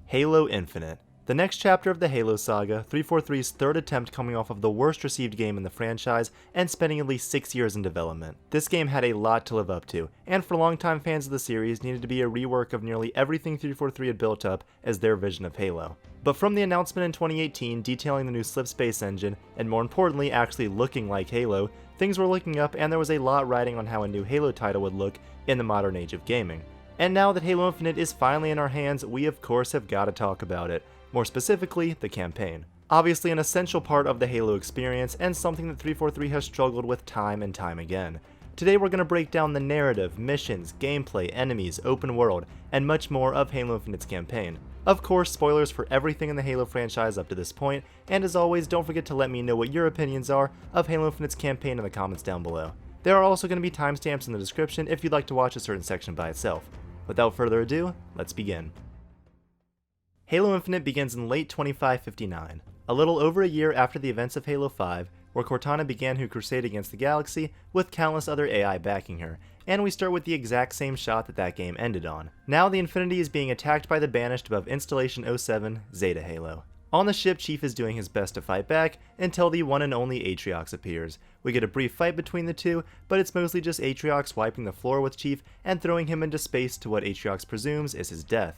Halo Infinite. The next chapter of the Halo saga, 343's third attempt coming off of the worst received game in the franchise and spending at least 6 years in development. This game had a lot to live up to, and for longtime fans of the series needed to be a rework of nearly everything 343 had built up as their vision of Halo. But from the announcement in 2018 detailing the new Slip Space engine, and more importantly actually looking like Halo, things were looking up and there was a lot riding on how a new Halo title would look in the modern age of gaming. And now that Halo Infinite is finally in our hands, we of course have got to talk about it. More specifically, the campaign. Obviously an essential part of the Halo experience and something that 343 has struggled with time and time again. Today we're going to break down the narrative, missions, gameplay, enemies, open world, and much more of Halo Infinite's campaign. Of course, spoilers for everything in the Halo franchise up to this point, and as always, don't forget to let me know what your opinions are of Halo Infinite's campaign in the comments down below. There are also going to be timestamps in the description if you'd like to watch a certain section by itself. Without further ado, let's begin. Halo Infinite begins in late 2559, a little over a year after the events of Halo 5, where Cortana began her crusade against the galaxy with countless other AI backing her, and we start with the exact same shot that game ended on. Now the Infinity is being attacked by the Banished above Installation 07, Zeta Halo. On the ship, Chief is doing his best to fight back until the one and only Atriox appears. We get a brief fight between the two, but it's mostly just Atriox wiping the floor with Chief and throwing him into space to what Atriox presumes is his death.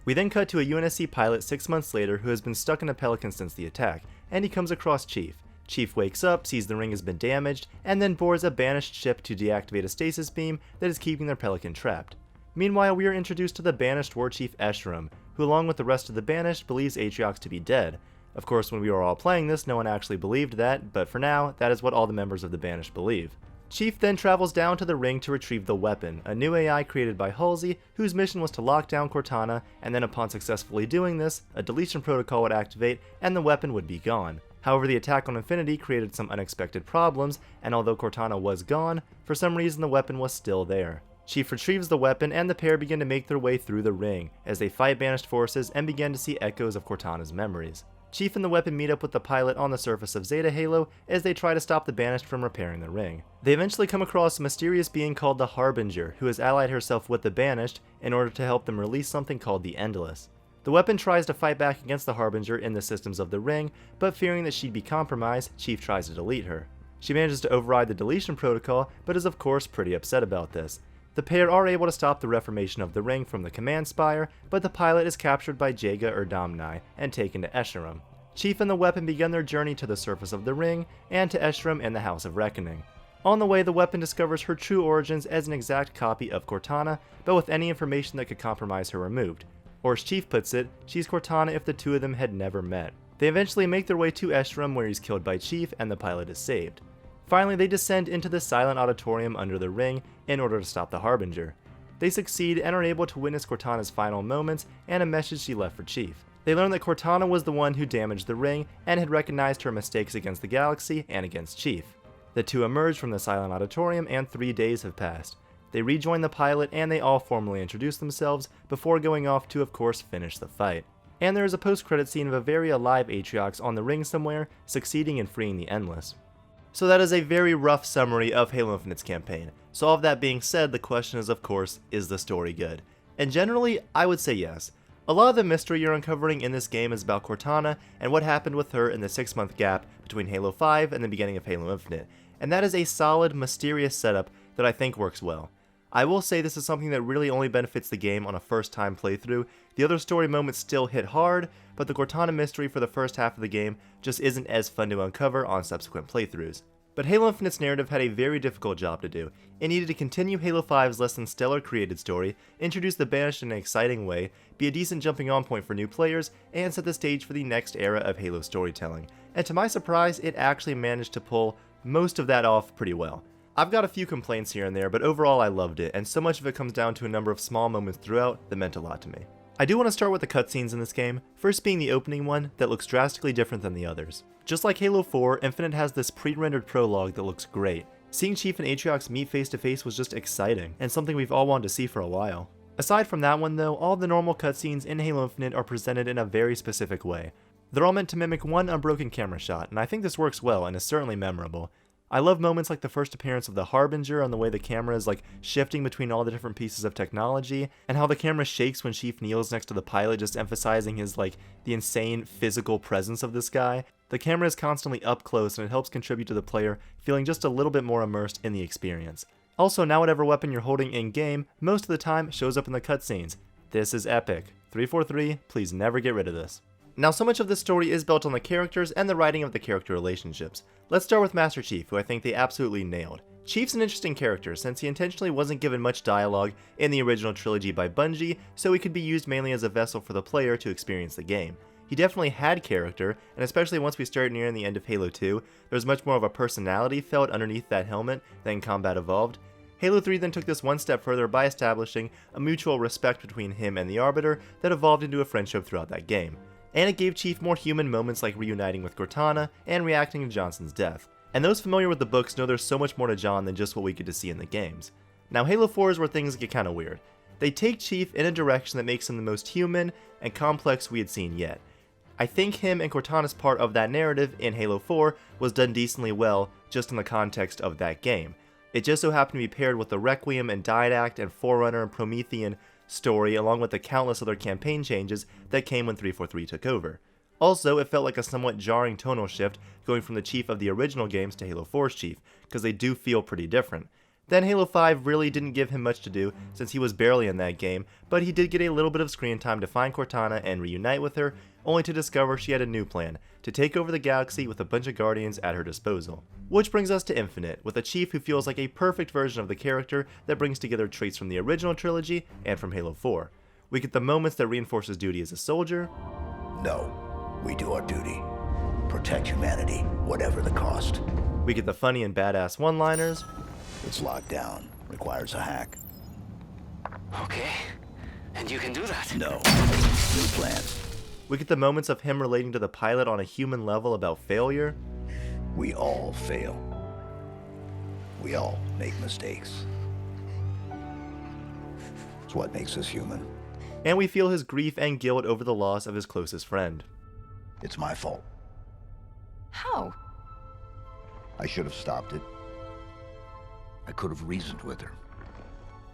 We then cut to a UNSC pilot 6 months later who has been stuck in a Pelican since the attack, and he comes across Chief. Chief wakes up, sees the ring has been damaged, and then boards a Banished ship to deactivate a stasis beam that is keeping their Pelican trapped. Meanwhile, we are introduced to the Banished War Chief Escharum, who along with the rest of the Banished believes Atriox to be dead. Of course, when we were all playing this, no one actually believed that, but for now, that is what all the members of the Banished believe. Chief then travels down to the ring to retrieve the weapon, a new AI created by Halsey, whose mission was to lock down Cortana, and then upon successfully doing this, a deletion protocol would activate and the weapon would be gone. However, the attack on Infinity created some unexpected problems, and although Cortana was gone, for some reason the weapon was still there. Chief retrieves the weapon and the pair begin to make their way through the ring, as they fight Banished forces and begin to see echoes of Cortana's memories. Chief and the weapon meet up with the pilot on the surface of Zeta Halo as they try to stop the Banished from repairing the ring. They eventually come across a mysterious being called the Harbinger, who has allied herself with the Banished in order to help them release something called the Endless. The weapon tries to fight back against the Harbinger in the systems of the ring, but fearing that she'd be compromised, Chief tries to delete her. She manages to override the deletion protocol, but is of course pretty upset about this. The pair are able to stop the reformation of the ring from the command spire, but the pilot is captured by Jaga or Domni and taken to Escharum. Chief and the weapon begin their journey to the surface of the ring and to Escharum and the House of Reckoning. On the way, the weapon discovers her true origins as an exact copy of Cortana, but with any information that could compromise her removed. Or as Chief puts it, she's Cortana if the two of them had never met. They eventually make their way to Escharum where he's killed by Chief and the pilot is saved. Finally, they descend into the silent auditorium under the ring in order to stop the Harbinger. They succeed and are able to witness Cortana's final moments and a message she left for Chief. They learn that Cortana was the one who damaged the ring and had recognized her mistakes against the galaxy and against Chief. The two emerge from the silent auditorium and 3 days have passed. They rejoin the pilot and they all formally introduce themselves before going off to of course finish the fight. And there is a post-credit scene of a very alive Atriox on the ring somewhere, succeeding in freeing the Endless. So that is a very rough summary of Halo Infinite's campaign. So all of that being said, the question is of course, is the story good? And generally, I would say yes. A lot of the mystery you're uncovering in this game is about Cortana and what happened with her in the 6-month gap between Halo 5 and the beginning of Halo Infinite, and that is a solid, mysterious setup that I think works well. I will say this is something that really only benefits the game on a first-time playthrough. The other story moments still hit hard, but the Cortana mystery for the first half of the game just isn't as fun to uncover on subsequent playthroughs. But Halo Infinite's narrative had a very difficult job to do. It needed to continue Halo 5's less than stellar created story, introduce the Banished in an exciting way, be a decent jumping on point for new players, and set the stage for the next era of Halo storytelling. And to my surprise, it actually managed to pull most of that off pretty well. I've got a few complaints here and there, but overall I loved it, and so much of it comes down to a number of small moments throughout that meant a lot to me. I do want to start with the cutscenes in this game, first being the opening one that looks drastically different than the others. Just like Halo 4, Infinite has this pre-rendered prologue that looks great. Seeing Chief and Atriox meet face to face was just exciting, and something we've all wanted to see for a while. Aside from that one though, all the normal cutscenes in Halo Infinite are presented in a very specific way. They're all meant to mimic one unbroken camera shot, and I think this works well and is certainly memorable. I love moments like the first appearance of the Harbinger and the way the camera is like shifting between all the different pieces of technology, and how the camera shakes when Chief kneels next to the pilot, just emphasizing his the insane physical presence of this guy. The camera is constantly up close and it helps contribute to the player feeling just a little bit more immersed in the experience. Also, now whatever weapon you're holding in game, most of the time shows up in the cutscenes. This is epic. 343, please never get rid of this. Now, so much of this story is built on the characters and the writing of the character relationships. Let's start with Master Chief, who I think they absolutely nailed. Chief's an interesting character, since he intentionally wasn't given much dialogue in the original trilogy by Bungie, so he could be used mainly as a vessel for the player to experience the game. He definitely had character, and especially once we start nearing the end of Halo 2, there's much more of a personality felt underneath that helmet than Combat Evolved. Halo 3 then took this one step further by establishing a mutual respect between him and the Arbiter that evolved into a friendship throughout that game. And it gave Chief more human moments like reuniting with Cortana and reacting to Johnson's death. And those familiar with the books know there's so much more to John than just what we get to see in the games. Now, Halo 4 is where things get kinda weird. They take Chief in a direction that makes him the most human and complex we had seen yet. I think him and Cortana's part of that narrative in Halo 4 was done decently well just in the context of that game. It just so happened to be paired with the Requiem and Didact and Forerunner and Promethean story, along with the countless other campaign changes that came when 343 took over. Also, it felt like a somewhat jarring tonal shift going from the Chief of the original games to Halo 4's Chief, because they do feel pretty different. Then Halo 5 really didn't give him much to do since he was barely in that game, but he did get a little bit of screen time to find Cortana and reunite with her, only to discover she had a new plan, to take over the galaxy with a bunch of Guardians at her disposal. Which brings us to Infinite, with a Chief who feels like a perfect version of the character that brings together traits from the original trilogy and from Halo 4. We get the moments that reinforce his duty as a soldier. No, we do our duty. Protect humanity, whatever the cost. We get the funny and badass one-liners. It's locked down. Requires a hack. Okay, and you can do that? No. New plan. We get the moments of him relating to the pilot on a human level about failure. We all fail. We all make mistakes. It's what makes us human. And we feel his grief and guilt over the loss of his closest friend. It's my fault. How? I should have stopped it. I could have reasoned with her.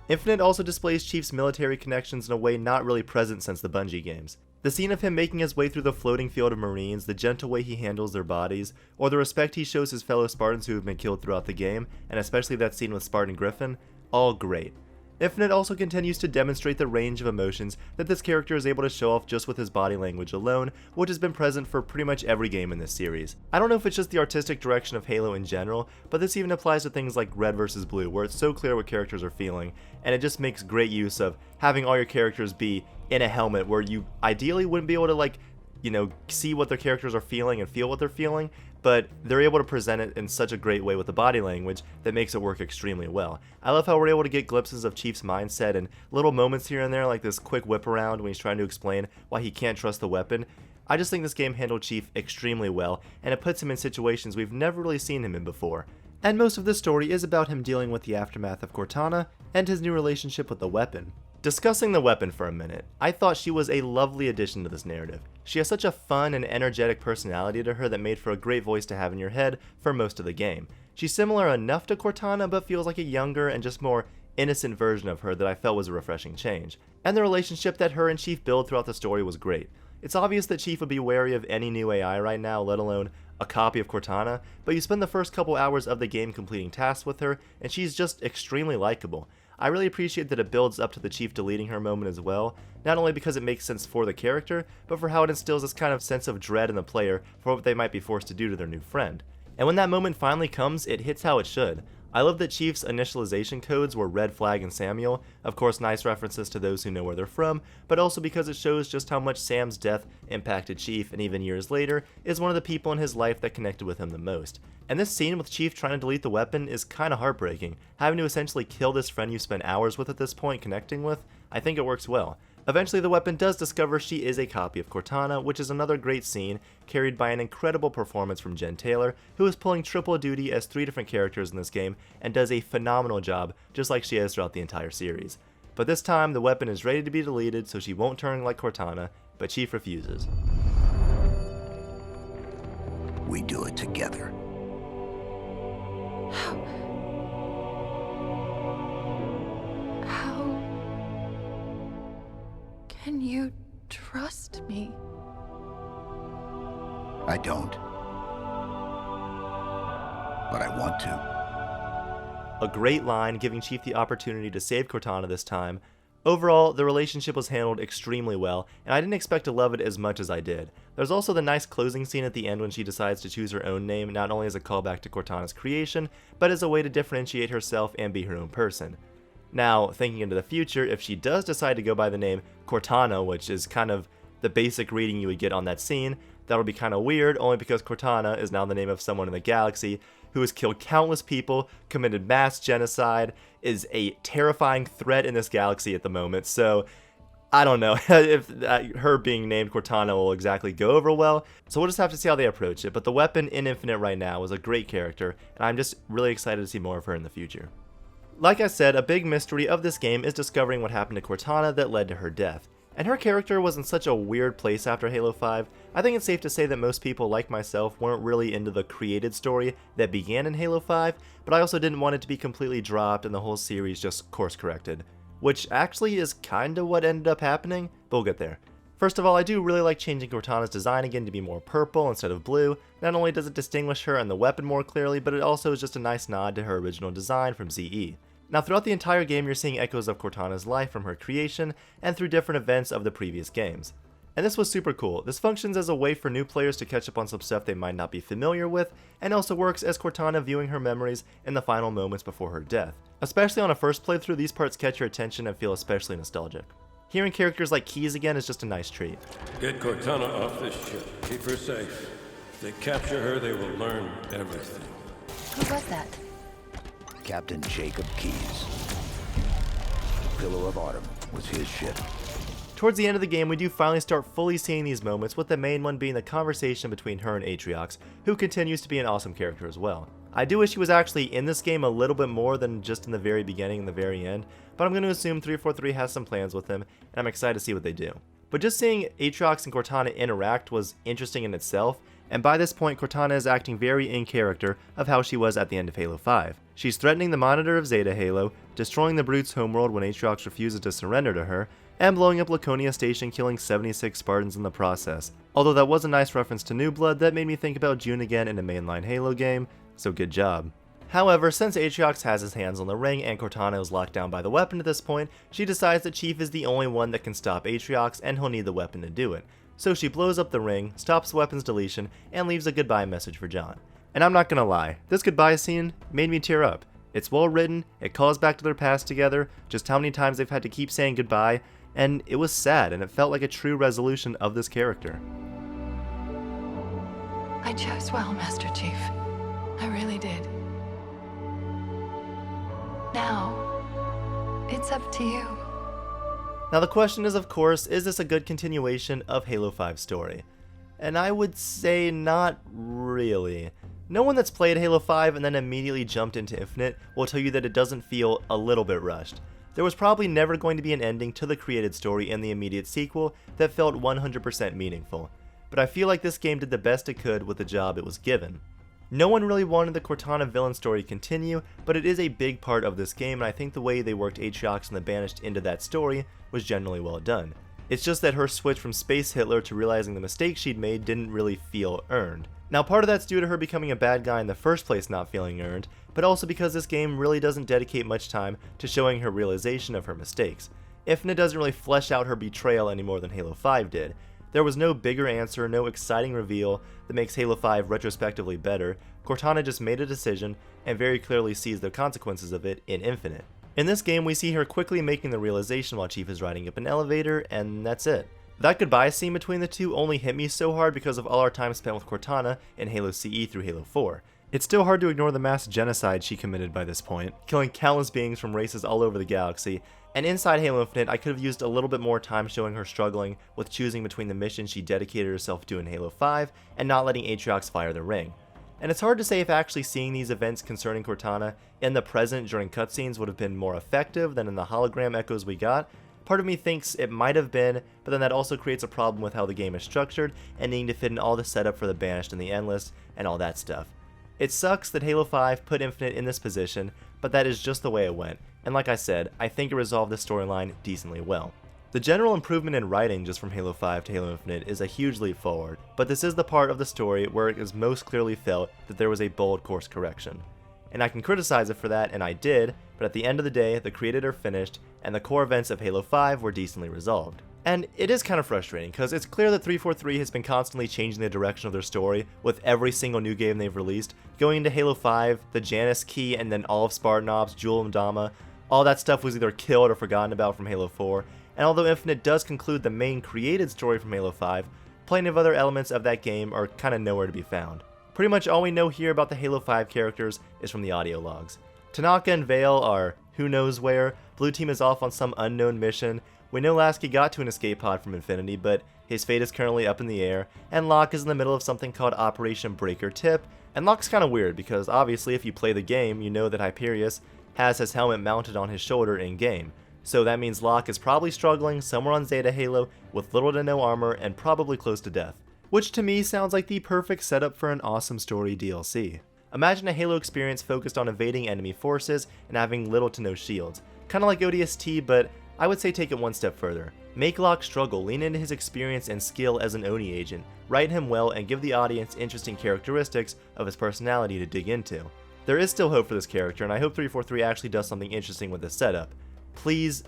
Infinite also displays Chief's military connections in a way not really present since the Bungie games. The scene of him making his way through the floating field of Marines, the gentle way he handles their bodies, or the respect he shows his fellow Spartans who have been killed throughout the game, and especially that scene with Spartan Griffin, all great. Infinite also continues to demonstrate the range of emotions that this character is able to show off just with his body language alone, which has been present for pretty much every game in this series. I don't know if it's just the artistic direction of Halo in general, but this even applies to things like Red vs. Blue, where it's so clear what characters are feeling, and it just makes great use of having all your characters be in a helmet where you ideally wouldn't be able to see what their characters are feeling and feel what they're feeling, but they're able to present it in such a great way with the body language that makes it work extremely well. I love how we're able to get glimpses of Chief's mindset and little moments here and there, like this quick whip around when he's trying to explain why he can't trust the weapon. I just think this game handled Chief extremely well, and it puts him in situations we've never really seen him in before. And most of the story is about him dealing with the aftermath of Cortana and his new relationship with the weapon. Discussing the weapon for a minute, I thought she was a lovely addition to this narrative. She has such a fun and energetic personality to her that made for a great voice to have in your head for most of the game. She's similar enough to Cortana, but feels like a younger and just more innocent version of her that I felt was a refreshing change. And the relationship that her and Chief build throughout the story was great. It's obvious that Chief would be wary of any new AI right now, let alone a copy of Cortana, but you spend the first couple hours of the game completing tasks with her, and she's just extremely likable. I really appreciate that it builds up to the Chief deleting her moment as well, not only because it makes sense for the character, but for how it instills this kind of sense of dread in the player for what they might be forced to do to their new friend. And when that moment finally comes, it hits how it should. I love that Chief's initialization codes were Red Flag and Samuel, of course nice references to those who know where they're from, but also because it shows just how much Sam's death impacted Chief, and even years later, is one of the people in his life that connected with him the most. And this scene with Chief trying to delete the weapon is kinda heartbreaking. Having to essentially kill this friend you spent hours with at this point connecting with, I think it works well. Eventually the weapon does discover she is a copy of Cortana, which is another great scene, carried by an incredible performance from Jen Taylor, who is pulling triple duty as 3 different characters in this game, and does a phenomenal job, just like she has throughout the entire series. But this time, the weapon is ready to be deleted, so she won't turn like Cortana, but Chief refuses. We do it together. How can you trust me? I don't. But I want to. A great line, giving Chief the opportunity to save Cortana this time. Overall, the relationship was handled extremely well, and I didn't expect to love it as much as I did. There's also the nice closing scene at the end when she decides to choose her own name, not only as a callback to Cortana's creation, but as a way to differentiate herself and be her own person. Now, thinking into the future, if she does decide to go by the name Cortana, which is kind of the basic reading you would get on that scene, that would be kind of weird, only because Cortana is now the name of someone in the galaxy who has killed countless people, committed mass genocide, is a terrifying threat in this galaxy at the moment, so I don't know if her being named Cortana will exactly go over well, so we'll just have to see how they approach it, but the weapon in Infinite right now is a great character, and I'm just really excited to see more of her in the future. Like I said, a big mystery of this game is discovering what happened to Cortana that led to her death. And her character was in such a weird place after Halo 5, I think it's safe to say that most people like myself weren't really into the created story that began in Halo 5, but I also didn't want it to be completely dropped and the whole series just course corrected. Which actually is kinda what ended up happening, but we'll get there. First of all, I do really like changing Cortana's design again to be more purple instead of blue. Not only does it distinguish her and the weapon more clearly, but it also is just a nice nod to her original design from ZE. Now, throughout the entire game, you're seeing echoes of Cortana's life from her creation and through different events of the previous games. And this was super cool. This functions as a way for new players to catch up on some stuff they might not be familiar with, and also works as Cortana viewing her memories in the final moments before her death. Especially on a first playthrough, these parts catch your attention and feel especially nostalgic. Hearing characters like Keyes again is just a nice treat. Get Cortana off this ship. Keep her safe. If they capture her, they will learn everything. Who was that? Captain Jacob Keyes. The Pillow of Autumn was his ship. Towards the end of the game, we do finally start fully seeing these moments, with the main one being the conversation between her and Atriox, who continues to be an awesome character as well. I do wish he was actually in this game a little bit more than just in the very beginning and the very end, but I'm going to assume 343 has some plans with him, and I'm excited to see what they do. But just seeing Atriox and Cortana interact was interesting in itself, and by this point Cortana is acting very in character of how she was at the end of Halo 5. She's threatening the monitor of Zeta Halo, destroying the Brute's homeworld when Atriox refuses to surrender to her, and blowing up Laconia Station, killing 76 Spartans in the process. Although that was a nice reference to New Blood that made me think about June again in a mainline Halo game, so good job. However, since Atriox has his hands on the ring and Cortana is locked down by the weapon at this point, she decides that Chief is the only one that can stop Atriox and he'll need the weapon to do it. So she blows up the ring, stops the weapon's deletion, and leaves a goodbye message for John. And I'm not gonna lie, this goodbye scene made me tear up. It's well written, it calls back to their past together, just how many times they've had to keep saying goodbye, and it was sad and it felt like a true resolution of this character. I chose well, Master Chief. I really did. Now, it's up to you. Now the question is, of course, is this a good continuation of Halo 5's story? And I would say not really. No one that's played Halo 5 and then immediately jumped into Infinite will tell you that it doesn't feel a little bit rushed. There was probably never going to be an ending to the created story in the immediate sequel that felt 100% meaningful, but I feel like this game did the best it could with the job it was given. No one really wanted the Cortana villain story to continue, but it is a big part of this game, and I think the way they worked Atriox and the Banished into that story was generally well done. It's just that her switch from Space Hitler to realizing the mistakes she'd made didn't really feel earned. Now part of that's due to her becoming a bad guy in the first place not feeling earned, but also because this game really doesn't dedicate much time to showing her realization of her mistakes. Infinite doesn't really flesh out her betrayal any more than Halo 5 did. There was no bigger answer, no exciting reveal that makes Halo 5 retrospectively better. Cortana just made a decision and very clearly sees the consequences of it in Infinite. In this game, we see her quickly making the realization while Chief is riding up an elevator, and that's it. That goodbye scene between the two only hit me so hard because of all our time spent with Cortana in Halo CE through Halo 4. It's still hard to ignore the mass genocide she committed by this point, killing countless beings from races all over the galaxy, and inside Halo Infinite I could have used a little bit more time showing her struggling with choosing between the mission she dedicated herself to in Halo 5 and not letting Atriox fire the ring. And it's hard to say if actually seeing these events concerning Cortana in the present during cutscenes would have been more effective than in the hologram echoes we got. Part of me thinks it might have been, but then that also creates a problem with how the game is structured and needing to fit in all the setup for the Banished and the Endless and all that stuff. It sucks that Halo 5 put Infinite in this position, but that is just the way it went, and like I said, I think it resolved the storyline decently well. The general improvement in writing just from Halo 5 to Halo Infinite is a huge leap forward, but this is the part of the story where it is most clearly felt that there was a bold course correction. And I can criticize it for that, and I did, but at the end of the day, the created are finished, and the core events of Halo 5 were decently resolved. And it is kind of frustrating, because it's clear that 343 has been constantly changing the direction of their story with every single new game they've released. Going into Halo 5, the Janus Key, and then all of Spartan Ops, Jewel and Dama, all that stuff was either killed or forgotten about from Halo 4, and although Infinite does conclude the main created story from Halo 5, plenty of other elements of that game are kind of nowhere to be found. Pretty much all we know here about the Halo 5 characters is from the audio logs. Tanaka and Vale are who knows where, Blue Team is off on some unknown mission, we know Lasky got to an escape pod from Infinity, but his fate is currently up in the air, and Locke is in the middle of something called Operation Breaker Tip, and Locke's kinda weird because obviously if you play the game, you know that Hyperius has his helmet mounted on his shoulder in-game. So that means Locke is probably struggling somewhere on Zeta Halo with little to no armor and probably close to death. Which to me sounds like the perfect setup for an awesome story DLC. Imagine a Halo experience focused on evading enemy forces and having little to no shields. Kinda like ODST, but I would say take it one step further. Make Locke struggle, lean into his experience and skill as an ONI agent, write him well, and give the audience interesting characteristics of his personality to dig into. There is still hope for this character, and I hope 343 actually does something interesting with this setup. Please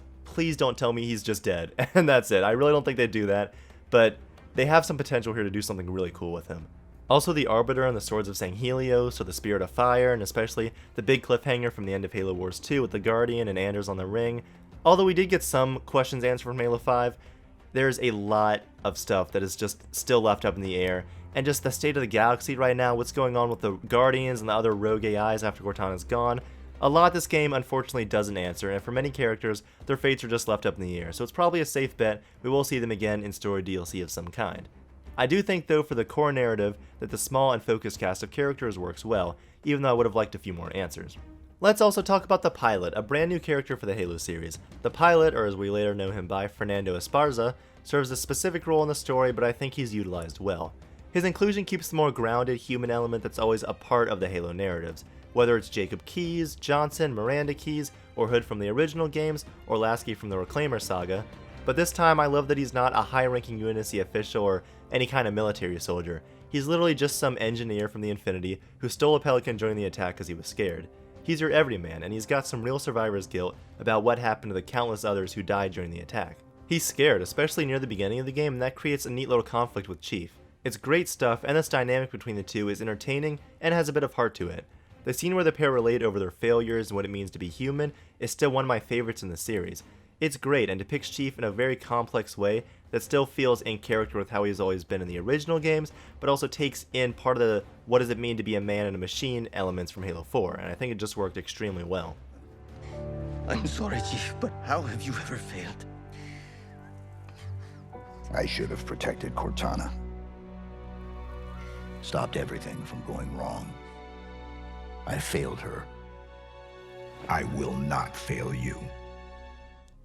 don't tell me he's just dead, and that's it. I really don't think they'd do that, but they have some potential here to do something really cool with him. Also, the Arbiter and the Swords of Sanghelios, so the Spirit of Fire, and especially the big cliffhanger from the end of Halo Wars 2 with the Guardian and Anders on the ring. Although we did get some questions answered from Halo 5, there's a lot of stuff that is just still left up in the air, and just the state of the galaxy right now, what's going on with the Guardians and the other rogue AIs after Cortana's gone, a lot this game unfortunately doesn't answer, and for many characters, their fates are just left up in the air, so it's probably a safe bet we will see them again in story DLC of some kind. I do think though for the core narrative that the small and focused cast of characters works well, even though I would have liked a few more answers. Let's also talk about the Pilot, a brand new character for the Halo series. The Pilot, or as we later know him by, Fernando Esparza, serves a specific role in the story, but I think he's utilized well. His inclusion keeps the more grounded human element that's always a part of the Halo narratives, whether it's Jacob Keyes, Johnson, Miranda Keyes, or Hood from the original games, or Lasky from the Reclaimer saga, but this time I love that he's not a high-ranking UNSC official or any kind of military soldier. He's literally just some engineer from the Infinity who stole a Pelican during the attack because he was scared. He's your everyman, and he's got some real survivor's guilt about what happened to the countless others who died during the attack. He's scared, especially near the beginning of the game, and that creates a neat little conflict with Chief. It's great stuff, and this dynamic between the two is entertaining and has a bit of heart to it. The scene where the pair relate over their failures and what it means to be human is still one of my favorites in the series. It's great and depicts Chief in a very complex way that still feels in character with how he's always been in the original games, but also takes in part of the what does it mean to be a man and a machine elements from Halo 4, and I think it just worked extremely well. I'm sorry, Chief, but how have you ever failed? I should have protected Cortana. Stopped everything from going wrong. I failed her. I will not fail you.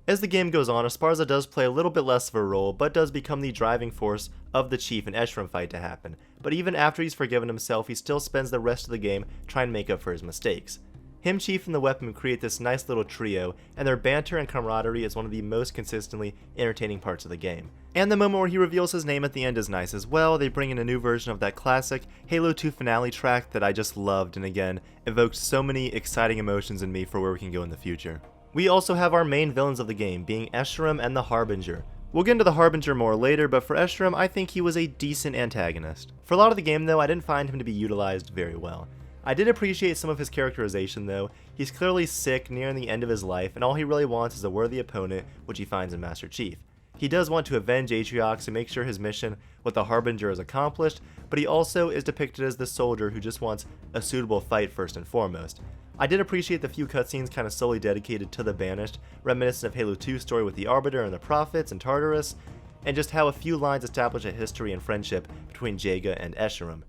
As the game goes on, Esparza does play a little bit less of a role, but does become the driving force of the Chief and Eshram fight to happen. But even after he's forgiven himself, he still spends the rest of the game trying to make up for his mistakes. Him, Chief, and the weapon create this nice little trio, and their banter and camaraderie is one of the most consistently entertaining parts of the game. And the moment where he reveals his name at the end is nice as well. They bring in a new version of that classic Halo 2 finale track that I just loved, and again, evoked so many exciting emotions in me for where we can go in the future. We also have our main villains of the game, being Eshram and the Harbinger. We'll get into the Harbinger more later, but for Eshram, I think he was a decent antagonist. For a lot of the game though, I didn't find him to be utilized very well. I did appreciate some of his characterization though. He's clearly sick, nearing the end of his life, and all he really wants is a worthy opponent, which he finds in Master Chief. He does want to avenge Atriox and make sure his mission with the Harbinger is accomplished, but he also is depicted as the soldier who just wants a suitable fight first and foremost. I did appreciate the few cutscenes kind of solely dedicated to the Banished, reminiscent of Halo 2's story with the Arbiter and the Prophets and Tartarus, and just how a few lines establish a history and friendship between Jaga and Eshram.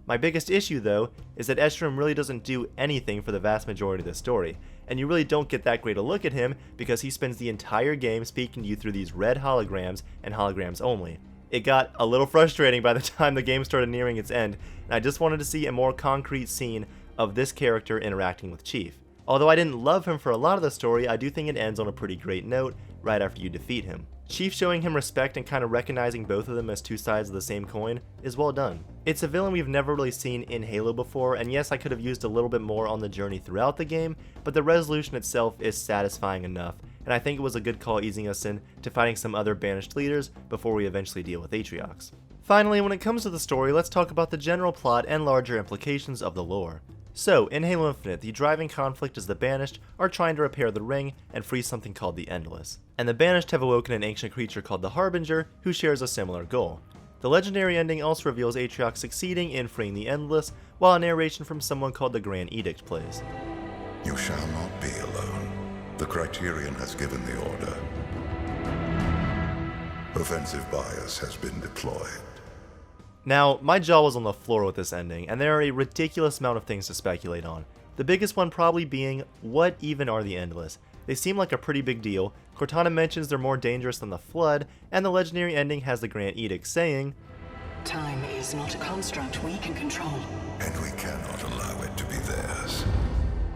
My biggest issue though, is that Eshram really doesn't do anything for the vast majority of the story, and you really don't get that great a look at him because he spends the entire game speaking to you through these red holograms and holograms only. It got a little frustrating by the time the game started nearing its end, and I just wanted to see a more concrete scene of this character interacting with Chief. Although I didn't love him for a lot of the story, I do think it ends on a pretty great note right after you defeat him. Chief showing him respect and kind of recognizing both of them as two sides of the same coin is well done. It's a villain we've never really seen in Halo before, and yes, I could have used a little bit more on the journey throughout the game, but the resolution itself is satisfying enough, and I think it was a good call easing us in to fighting some other banished leaders before we eventually deal with Atriox. Finally, when it comes to the story, let's talk about the general plot and larger implications of the lore. So, in Halo Infinite, the driving conflict is the Banished are trying to repair the ring and free something called the Endless. And the Banished have awoken an ancient creature called the Harbinger, who shares a similar goal. The legendary ending also reveals Atriox succeeding in freeing the Endless, while a narration from someone called the Grand Edict plays. You shall not be alone. The Criterion has given the order. Offensive bias has been deployed. Now, my jaw was on the floor with this ending, and there are a ridiculous amount of things to speculate on. The biggest one probably being, what even are the Endless? They seem like a pretty big deal. Cortana mentions they're more dangerous than the Flood, and the legendary ending has the Grand Edict saying, "Time is not a construct we can control. And we cannot allow it to be theirs."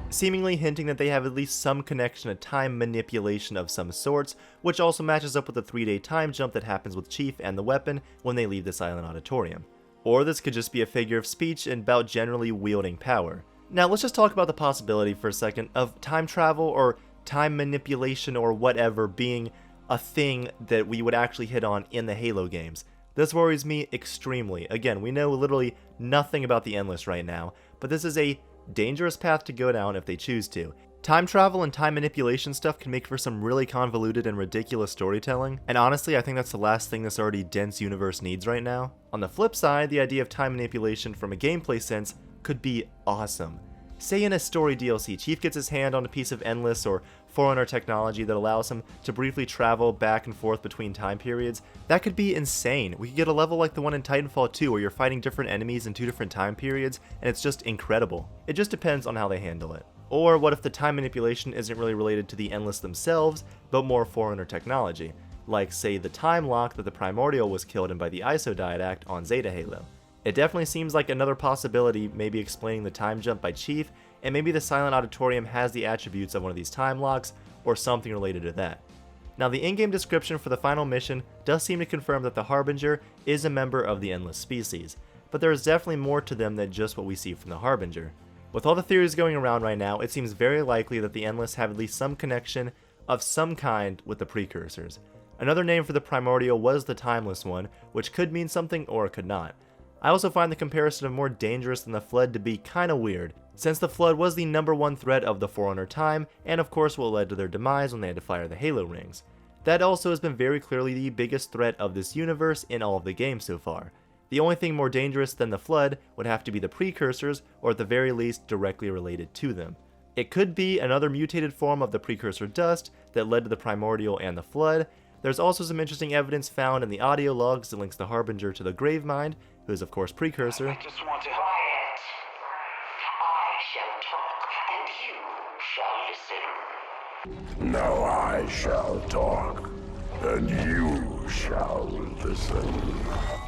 Seemingly hinting that they have at least some connection to time manipulation of some sorts, which also matches up with the 3-day time jump that happens with Chief and the weapon when they leave the Silent Auditorium. Or this could just be a figure of speech about generally wielding power. Now let's just talk about the possibility for a second of time travel or time manipulation or whatever being a thing that we would actually hit on in the Halo games. This worries me extremely. Again, we know literally nothing about the Endless right now, but this is a dangerous path to go down if they choose to. Time travel and time manipulation stuff can make for some really convoluted and ridiculous storytelling, and honestly I think that's the last thing this already dense universe needs right now. On the flip side, the idea of time manipulation from a gameplay sense could be awesome. Say in a story DLC, Chief gets his hand on a piece of Endless or Forerunner technology that allows him to briefly travel back and forth between time periods. That could be insane. We could get a level like the one in Titanfall 2 where you're fighting different enemies in 2 different time periods, and it's just incredible. It just depends on how they handle it. Or what if the time manipulation isn't really related to the Endless themselves, but more Forerunner technology, like say the time lock that the Primordial was killed in by the ISO Diadact on Zeta Halo. It definitely seems like another possibility, maybe explaining the time jump by Chief, and maybe the Silent Auditorium has the attributes of one of these time locks, or something related to that. Now the in-game description for the final mission does seem to confirm that the Harbinger is a member of the Endless species, but there is definitely more to them than just what we see from the Harbinger. With all the theories going around right now, it seems very likely that the Endless have at least some connection of some kind with the Precursors. Another name for the Primordial was the Timeless One, which could mean something or it could not. I also find the comparison of more dangerous than the Flood to be kinda weird, since the Flood was the #1 threat of the Forerunner time, and of course what led to their demise when they had to fire the Halo rings. That also has been very clearly the biggest threat of this universe in all of the games so far. The only thing more dangerous than the Flood would have to be the Precursors, or at the very least directly related to them. It could be another mutated form of the Precursor dust that led to the Primordial and the Flood. There's also some interesting evidence found in the audio logs that links the Harbinger to the Gravemind, who is of course Precursor. I just want to quiet. I shall talk, and you shall listen. Now I shall talk, and you shall listen.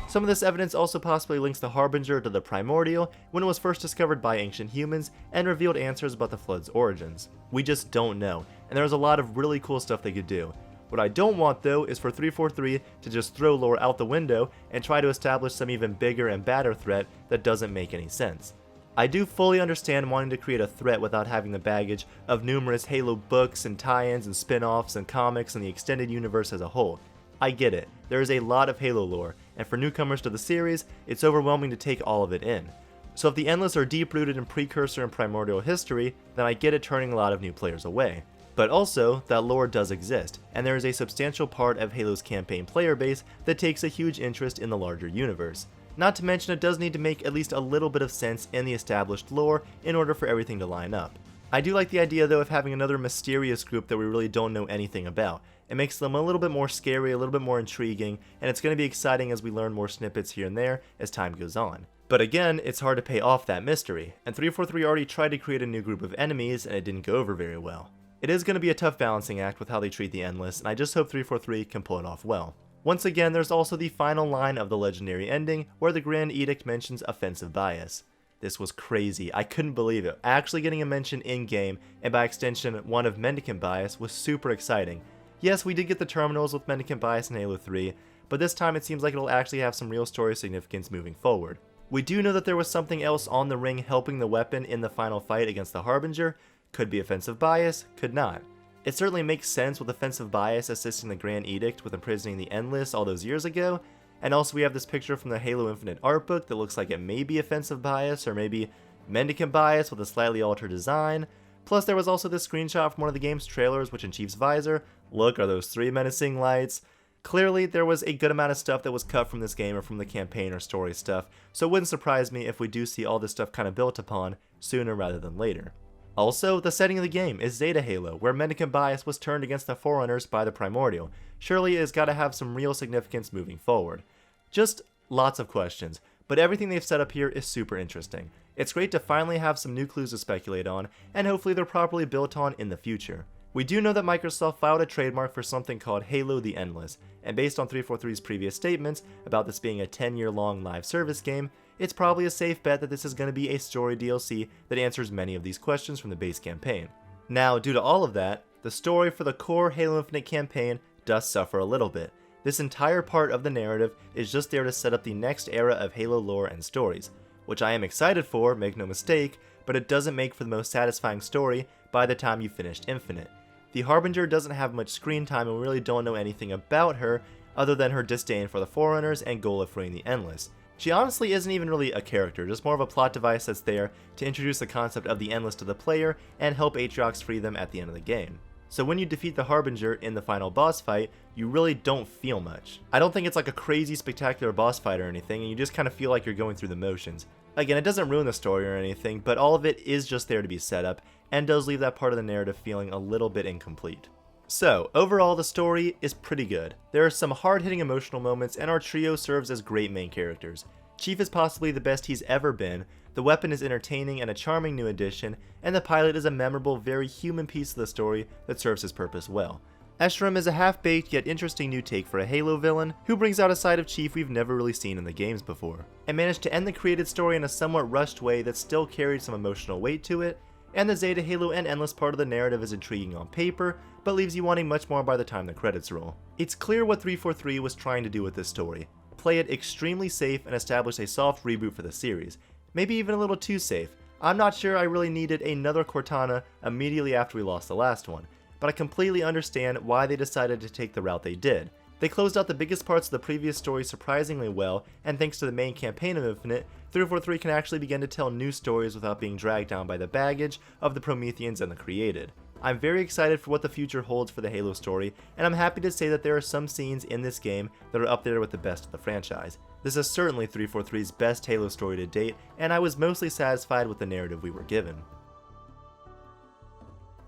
Some of this evidence also possibly links the Harbinger to the Primordial when it was first discovered by ancient humans and revealed answers about the Flood's origins. We just don't know, and there's a lot of really cool stuff they could do. What I don't want though is for 343 to just throw lore out the window and try to establish some even bigger and badder threat that doesn't make any sense. I do fully understand wanting to create a threat without having the baggage of numerous Halo books and tie-ins and spin-offs and comics and the extended universe as a whole. I get it, there is a lot of Halo lore, and for newcomers to the series, it's overwhelming to take all of it in. So if the Endless are deep-rooted in Precursor and Primordial history, then I get it turning a lot of new players away. But also, that lore does exist, and there is a substantial part of Halo's campaign player base that takes a huge interest in the larger universe. Not to mention it does need to make at least a little bit of sense in the established lore in order for everything to line up. I do like the idea though of having another mysterious group that we really don't know anything about. It makes them a little bit more scary, a little bit more intriguing, and it's going to be exciting as we learn more snippets here and there as time goes on. But again, it's hard to pay off that mystery, and 343 already tried to create a new group of enemies and it didn't go over very well. It is going to be a tough balancing act with how they treat the Endless, and I just hope 343 can pull it off well. Once again, there's also the final line of the legendary ending, where the Grand Edict mentions offensive bias. This was crazy, I couldn't believe it. Actually getting a mention in-game, and by extension, one of mendicant bias, was super exciting. Yes, we did get the terminals with mendicant bias in Halo 3, but this time it seems like it'll actually have some real story significance moving forward. We do know that there was something else on the ring helping the weapon in the final fight against the Harbinger. Could be offensive bias, could not. It certainly makes sense with offensive bias assisting the Grand Edict with imprisoning the Endless all those years ago, and also we have this picture from the Halo Infinite art book that looks like it may be offensive bias or maybe mendicant bias with a slightly altered design. Plus there was also this screenshot from one of the game's trailers which in Chief's visor, look, are those 3 menacing lights? Clearly there was a good amount of stuff that was cut from this game or from the campaign or story stuff, so it wouldn't surprise me if we do see all this stuff kind of built upon sooner rather than later. Also, the setting of the game is Zeta Halo, where mendicant bias was turned against the Forerunners by the Primordial. Surely it has got to have some real significance moving forward. Just lots of questions, but everything they've set up here is super interesting. It's great to finally have some new clues to speculate on, and hopefully they're properly built on in the future. We do know that Microsoft filed a trademark for something called Halo the Endless, and based on 343's previous statements about this being a 10-year-long live service game, it's probably a safe bet that this is going to be a story DLC that answers many of these questions from the base campaign. Now, due to all of that, the story for the core Halo Infinite campaign does suffer a little bit. This entire part of the narrative is just there to set up the next era of Halo lore and stories, which I am excited for, make no mistake, but it doesn't make for the most satisfying story by the time you finished Infinite. The Harbinger doesn't have much screen time and we really don't know anything about her other than her disdain for the Forerunners and goal of freeing the Endless. She honestly isn't even really a character, just more of a plot device that's there to introduce the concept of the Endless to the player and help Atriox free them at the end of the game. So when you defeat the Harbinger in the final boss fight, you really don't feel much. I don't think it's like a crazy spectacular boss fight or anything, and you just kind of feel like you're going through the motions. Again, it doesn't ruin the story or anything, but all of it is just there to be set up, and does leave that part of the narrative feeling a little bit incomplete. So, overall the story is pretty good. There are some hard-hitting emotional moments, and our trio serves as great main characters. Chief is possibly the best he's ever been, the weapon is entertaining and a charming new addition, and the pilot is a memorable, very human piece of the story that serves his purpose well. Escharum is a half-baked yet interesting new take for a Halo villain, who brings out a side of Chief we've never really seen in the games before, and managed to end the created story in a somewhat rushed way that still carried some emotional weight to it, and the Zeta, Halo, and Endless part of the narrative is intriguing on paper, but leaves you wanting much more by the time the credits roll. It's clear what 343 was trying to do with this story. Play it extremely safe and establish a soft reboot for the series. Maybe even a little too safe. I'm not sure I really needed another Cortana immediately after we lost the last one, but I completely understand why they decided to take the route they did. They closed out the biggest parts of the previous story surprisingly well, and thanks to the main campaign of Infinite, 343 can actually begin to tell new stories without being dragged down by the baggage of the Prometheans and the Created. I'm very excited for what the future holds for the Halo story, and I'm happy to say that there are some scenes in this game that are up there with the best of the franchise. This is certainly 343's best Halo story to date, and I was mostly satisfied with the narrative we were given.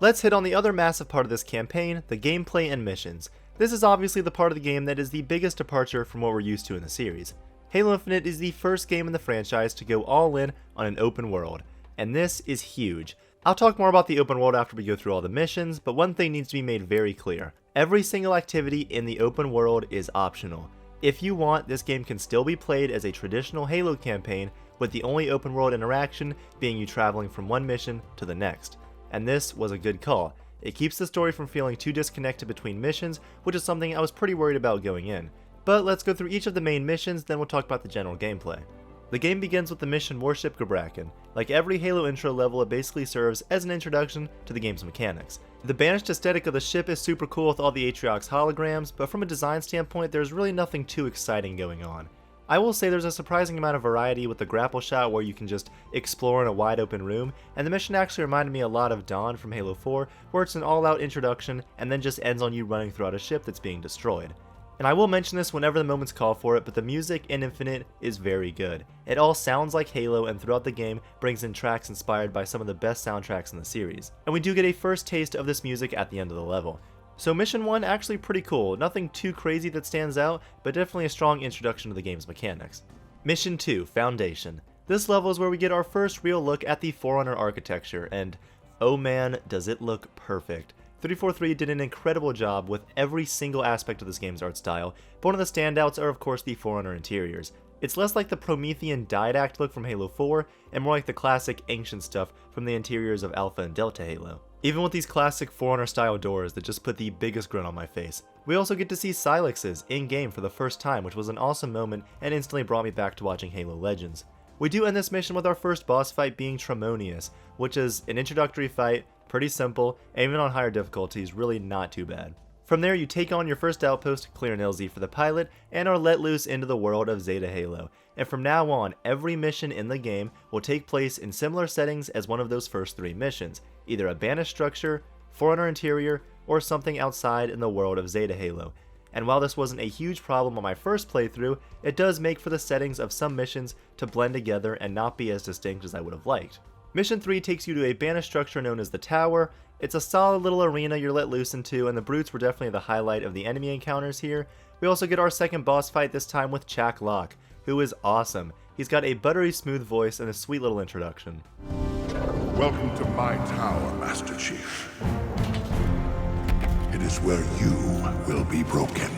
Let's hit on the other massive part of this campaign, the gameplay and missions. This is obviously the part of the game that is the biggest departure from what we're used to in the series. Halo Infinite is the first game in the franchise to go all in on an open world, and this is huge. I'll talk more about the open world after we go through all the missions, but one thing needs to be made very clear. Every single activity in the open world is optional. If you want, this game can still be played as a traditional Halo campaign, with the only open world interaction being you traveling from one mission to the next. And this was a good call. It keeps the story from feeling too disconnected between missions, which is something I was pretty worried about going in. But let's go through each of the main missions, then we'll talk about the general gameplay. The game begins with the mission Warship Gabrakan. Like every Halo intro level, it basically serves as an introduction to the game's mechanics. The banished aesthetic of the ship is super cool with all the Atriox holograms, but from a design standpoint, there's really nothing too exciting going on. I will say there's a surprising amount of variety with the grapple shot where you can just explore in a wide open room, and the mission actually reminded me a lot of Dawn from Halo 4, where it's an all-out introduction and then just ends on you running throughout a ship that's being destroyed. And I will mention this whenever the moments call for it, but the music in Infinite is very good. It all sounds like Halo, and throughout the game brings in tracks inspired by some of the best soundtracks in the series. And we do get a first taste of this music at the end of the level. So mission 1, actually pretty cool, nothing too crazy that stands out, but definitely a strong introduction to the game's mechanics. Mission 2, Foundation. This level is where we get our first real look at the Forerunner architecture, and oh man, does it look perfect. 343 did an incredible job with every single aspect of this game's art style, but one of the standouts are of course the Forerunner interiors. It's less like the Promethean Didact look from Halo 4, and more like the classic ancient stuff from the interiors of Alpha and Delta Halo. Even with these classic Forerunner style doors that just put the biggest grin on my face. We also get to see Silexes in-game for the first time, which was an awesome moment and instantly brought me back to watching Halo Legends. We do end this mission with our first boss fight being Tremonius, which is an introductory fight, pretty simple, and even on higher difficulties, really not too bad. From there, you take on your first outpost, clear an LZ for the pilot, and are let loose into the world of Zeta Halo. And from now on, every mission in the game will take place in similar settings as one of those first 3 missions, either a banished structure, Forerunner interior, or something outside in the world of Zeta Halo. And while this wasn't a huge problem on my first playthrough, it does make for the settings of some missions to blend together and not be as distinct as I would have liked. Mission 3 takes you to a banished structure known as the Tower. It's a solid little arena you're let loose into, and the brutes were definitely the highlight of the enemy encounters here. We also get our second boss fight, this time with Chak Lok, who is awesome. He's got a buttery smooth voice and a sweet little introduction. Welcome to my tower, Master Chief. It is where you will be broken.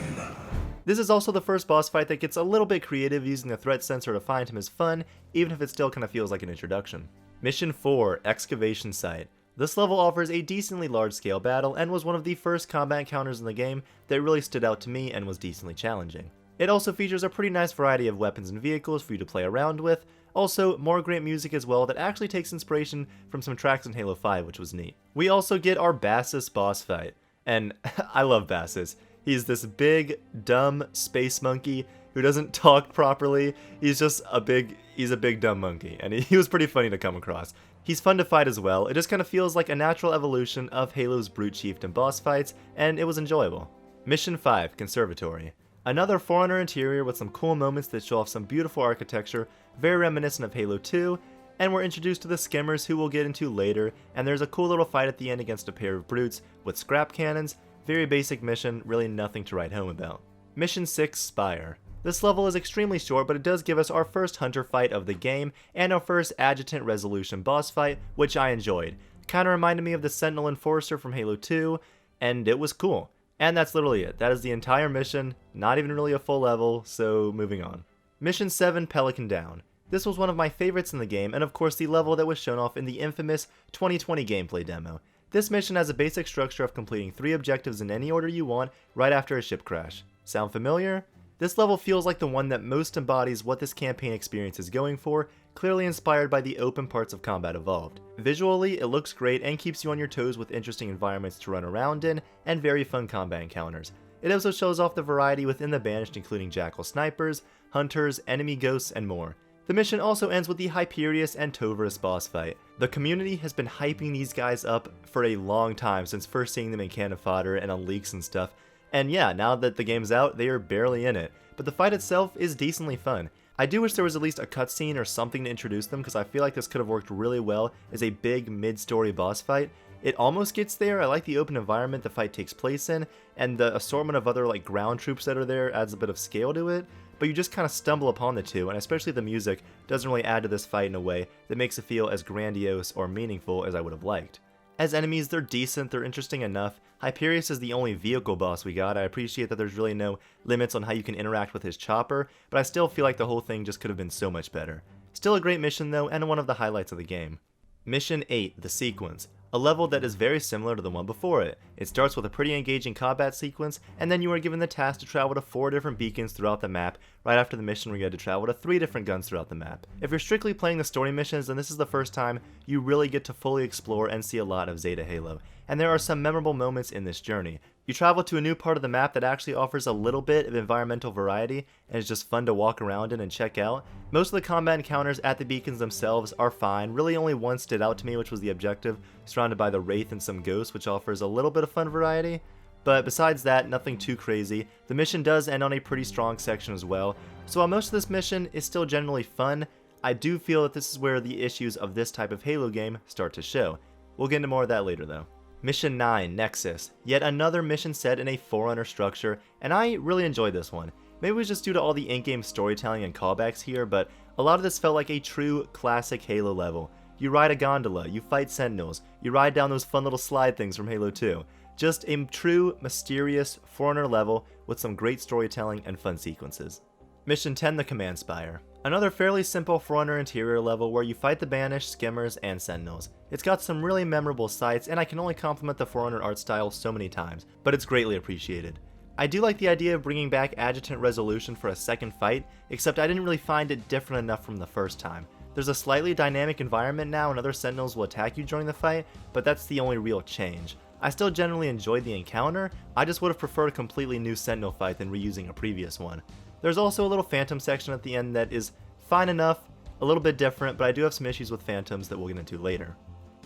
This is also the first boss fight that gets a little bit creative, using the threat sensor to find him is fun, even if it still kind of feels like an introduction. Mission 4, Excavation Site. This level offers a decently large scale battle and was one of the first combat encounters in the game that really stood out to me and was decently challenging. It also features a pretty nice variety of weapons and vehicles for you to play around with, also more great music as well that actually takes inspiration from some tracks in Halo 5, which was neat. We also get our Bassus boss fight, and I love Bassus. He's this big, dumb space monkey who doesn't talk properly. He's a big dumb monkey, and he was pretty funny to come across. He's fun to fight as well. It just kind of feels like a natural evolution of Halo's Brute Chieftain boss fights, and it was enjoyable. Mission 5, Conservatory. Another Forerunner interior with some cool moments that show off some beautiful architecture, very reminiscent of Halo 2, and we're introduced to the Skimmers, who we'll get into later, and there's a cool little fight at the end against a pair of brutes with scrap cannons. Very basic mission, really nothing to write home about. Mission 6, Spire. This level is extremely short, but it does give us our first hunter fight of the game, and our first adjutant resolution boss fight, which I enjoyed. Kinda reminded me of the Sentinel Enforcer from Halo 2, and it was cool. And that's literally it. That is the entire mission, not even really a full level, so moving on. Mission 7, Pelican Down. This was one of my favorites in the game, and of course the level that was shown off in the infamous 2020 gameplay demo. This mission has a basic structure of completing 3 objectives in any order you want right after a ship crash. Sound familiar? This level feels like the one that most embodies what this campaign experience is going for, clearly inspired by the open parts of Combat Evolved. Visually, it looks great and keeps you on your toes with interesting environments to run around in, and very fun combat encounters. It also shows off the variety within the Banished, including Jackal snipers, hunters, enemy ghosts, and more. The mission also ends with the Hyperius and Tovarus boss fight. The community has been hyping these guys up for a long time, since first seeing them in cannon fodder and on leaks and stuff. And yeah, now that the game's out, they are barely in it, but the fight itself is decently fun. I do wish there was at least a cutscene or something to introduce them, because I feel like this could have worked really well as a big mid-story boss fight. It almost gets there. I like the open environment the fight takes place in, and the assortment of other ground troops that are there adds a bit of scale to it, but you just kind of stumble upon the two, and especially the music doesn't really add to this fight in a way that makes it feel as grandiose or meaningful as I would have liked. As enemies, they're decent, they're interesting enough. Hyperius is the only vehicle boss we got. I appreciate that there's really no limits on how you can interact with his chopper, but I still feel like the whole thing just could have been so much better. Still a great mission though, and one of the highlights of the game. Mission 8, The Sequence. A level that is very similar to the one before it. It starts with a pretty engaging combat sequence, and then you are given the task to travel to 4 different beacons throughout the map, right after the mission where you had to travel to 3 different guns throughout the map. If you're strictly playing the story missions, then this is the first time you really get to fully explore and see a lot of Zeta Halo, and there are some memorable moments in this journey. You travel to a new part of the map that actually offers a little bit of environmental variety, and is just fun to walk around in and check out. Most of the combat encounters at the beacons themselves are fine, really only one stood out to me, which was the objective, surrounded by the Wraith and some ghosts, which offers a little bit of fun variety. But besides that, nothing too crazy. The mission does end on a pretty strong section as well, so while most of this mission is still generally fun, I do feel that this is where the issues of this type of Halo game start to show. We'll get into more of that later though. Mission 9, Nexus. Yet another mission set in a Forerunner structure, and I really enjoyed this one. Maybe it was just due to all the in-game storytelling and callbacks here, but a lot of this felt like a true classic Halo level. You ride a gondola, you fight sentinels, you ride down those fun little slide things from Halo 2. Just a true, mysterious Forerunner level with some great storytelling and fun sequences. Mission 10, the Command Spire. Another fairly simple Forerunner interior level where you fight the Banished, Skimmers, and Sentinels. It's got some really memorable sights, and I can only compliment the Forerunner art style so many times, but it's greatly appreciated. I do like the idea of bringing back Adjutant Resolution for a second fight, except I didn't really find it different enough from the first time. There's a slightly dynamic environment now and other Sentinels will attack you during the fight, but that's the only real change. I still generally enjoyed the encounter, I just would have preferred a completely new Sentinel fight than reusing a previous one. There's also a little Phantom section at the end that is fine enough, a little bit different, but I do have some issues with Phantoms that we'll get into later.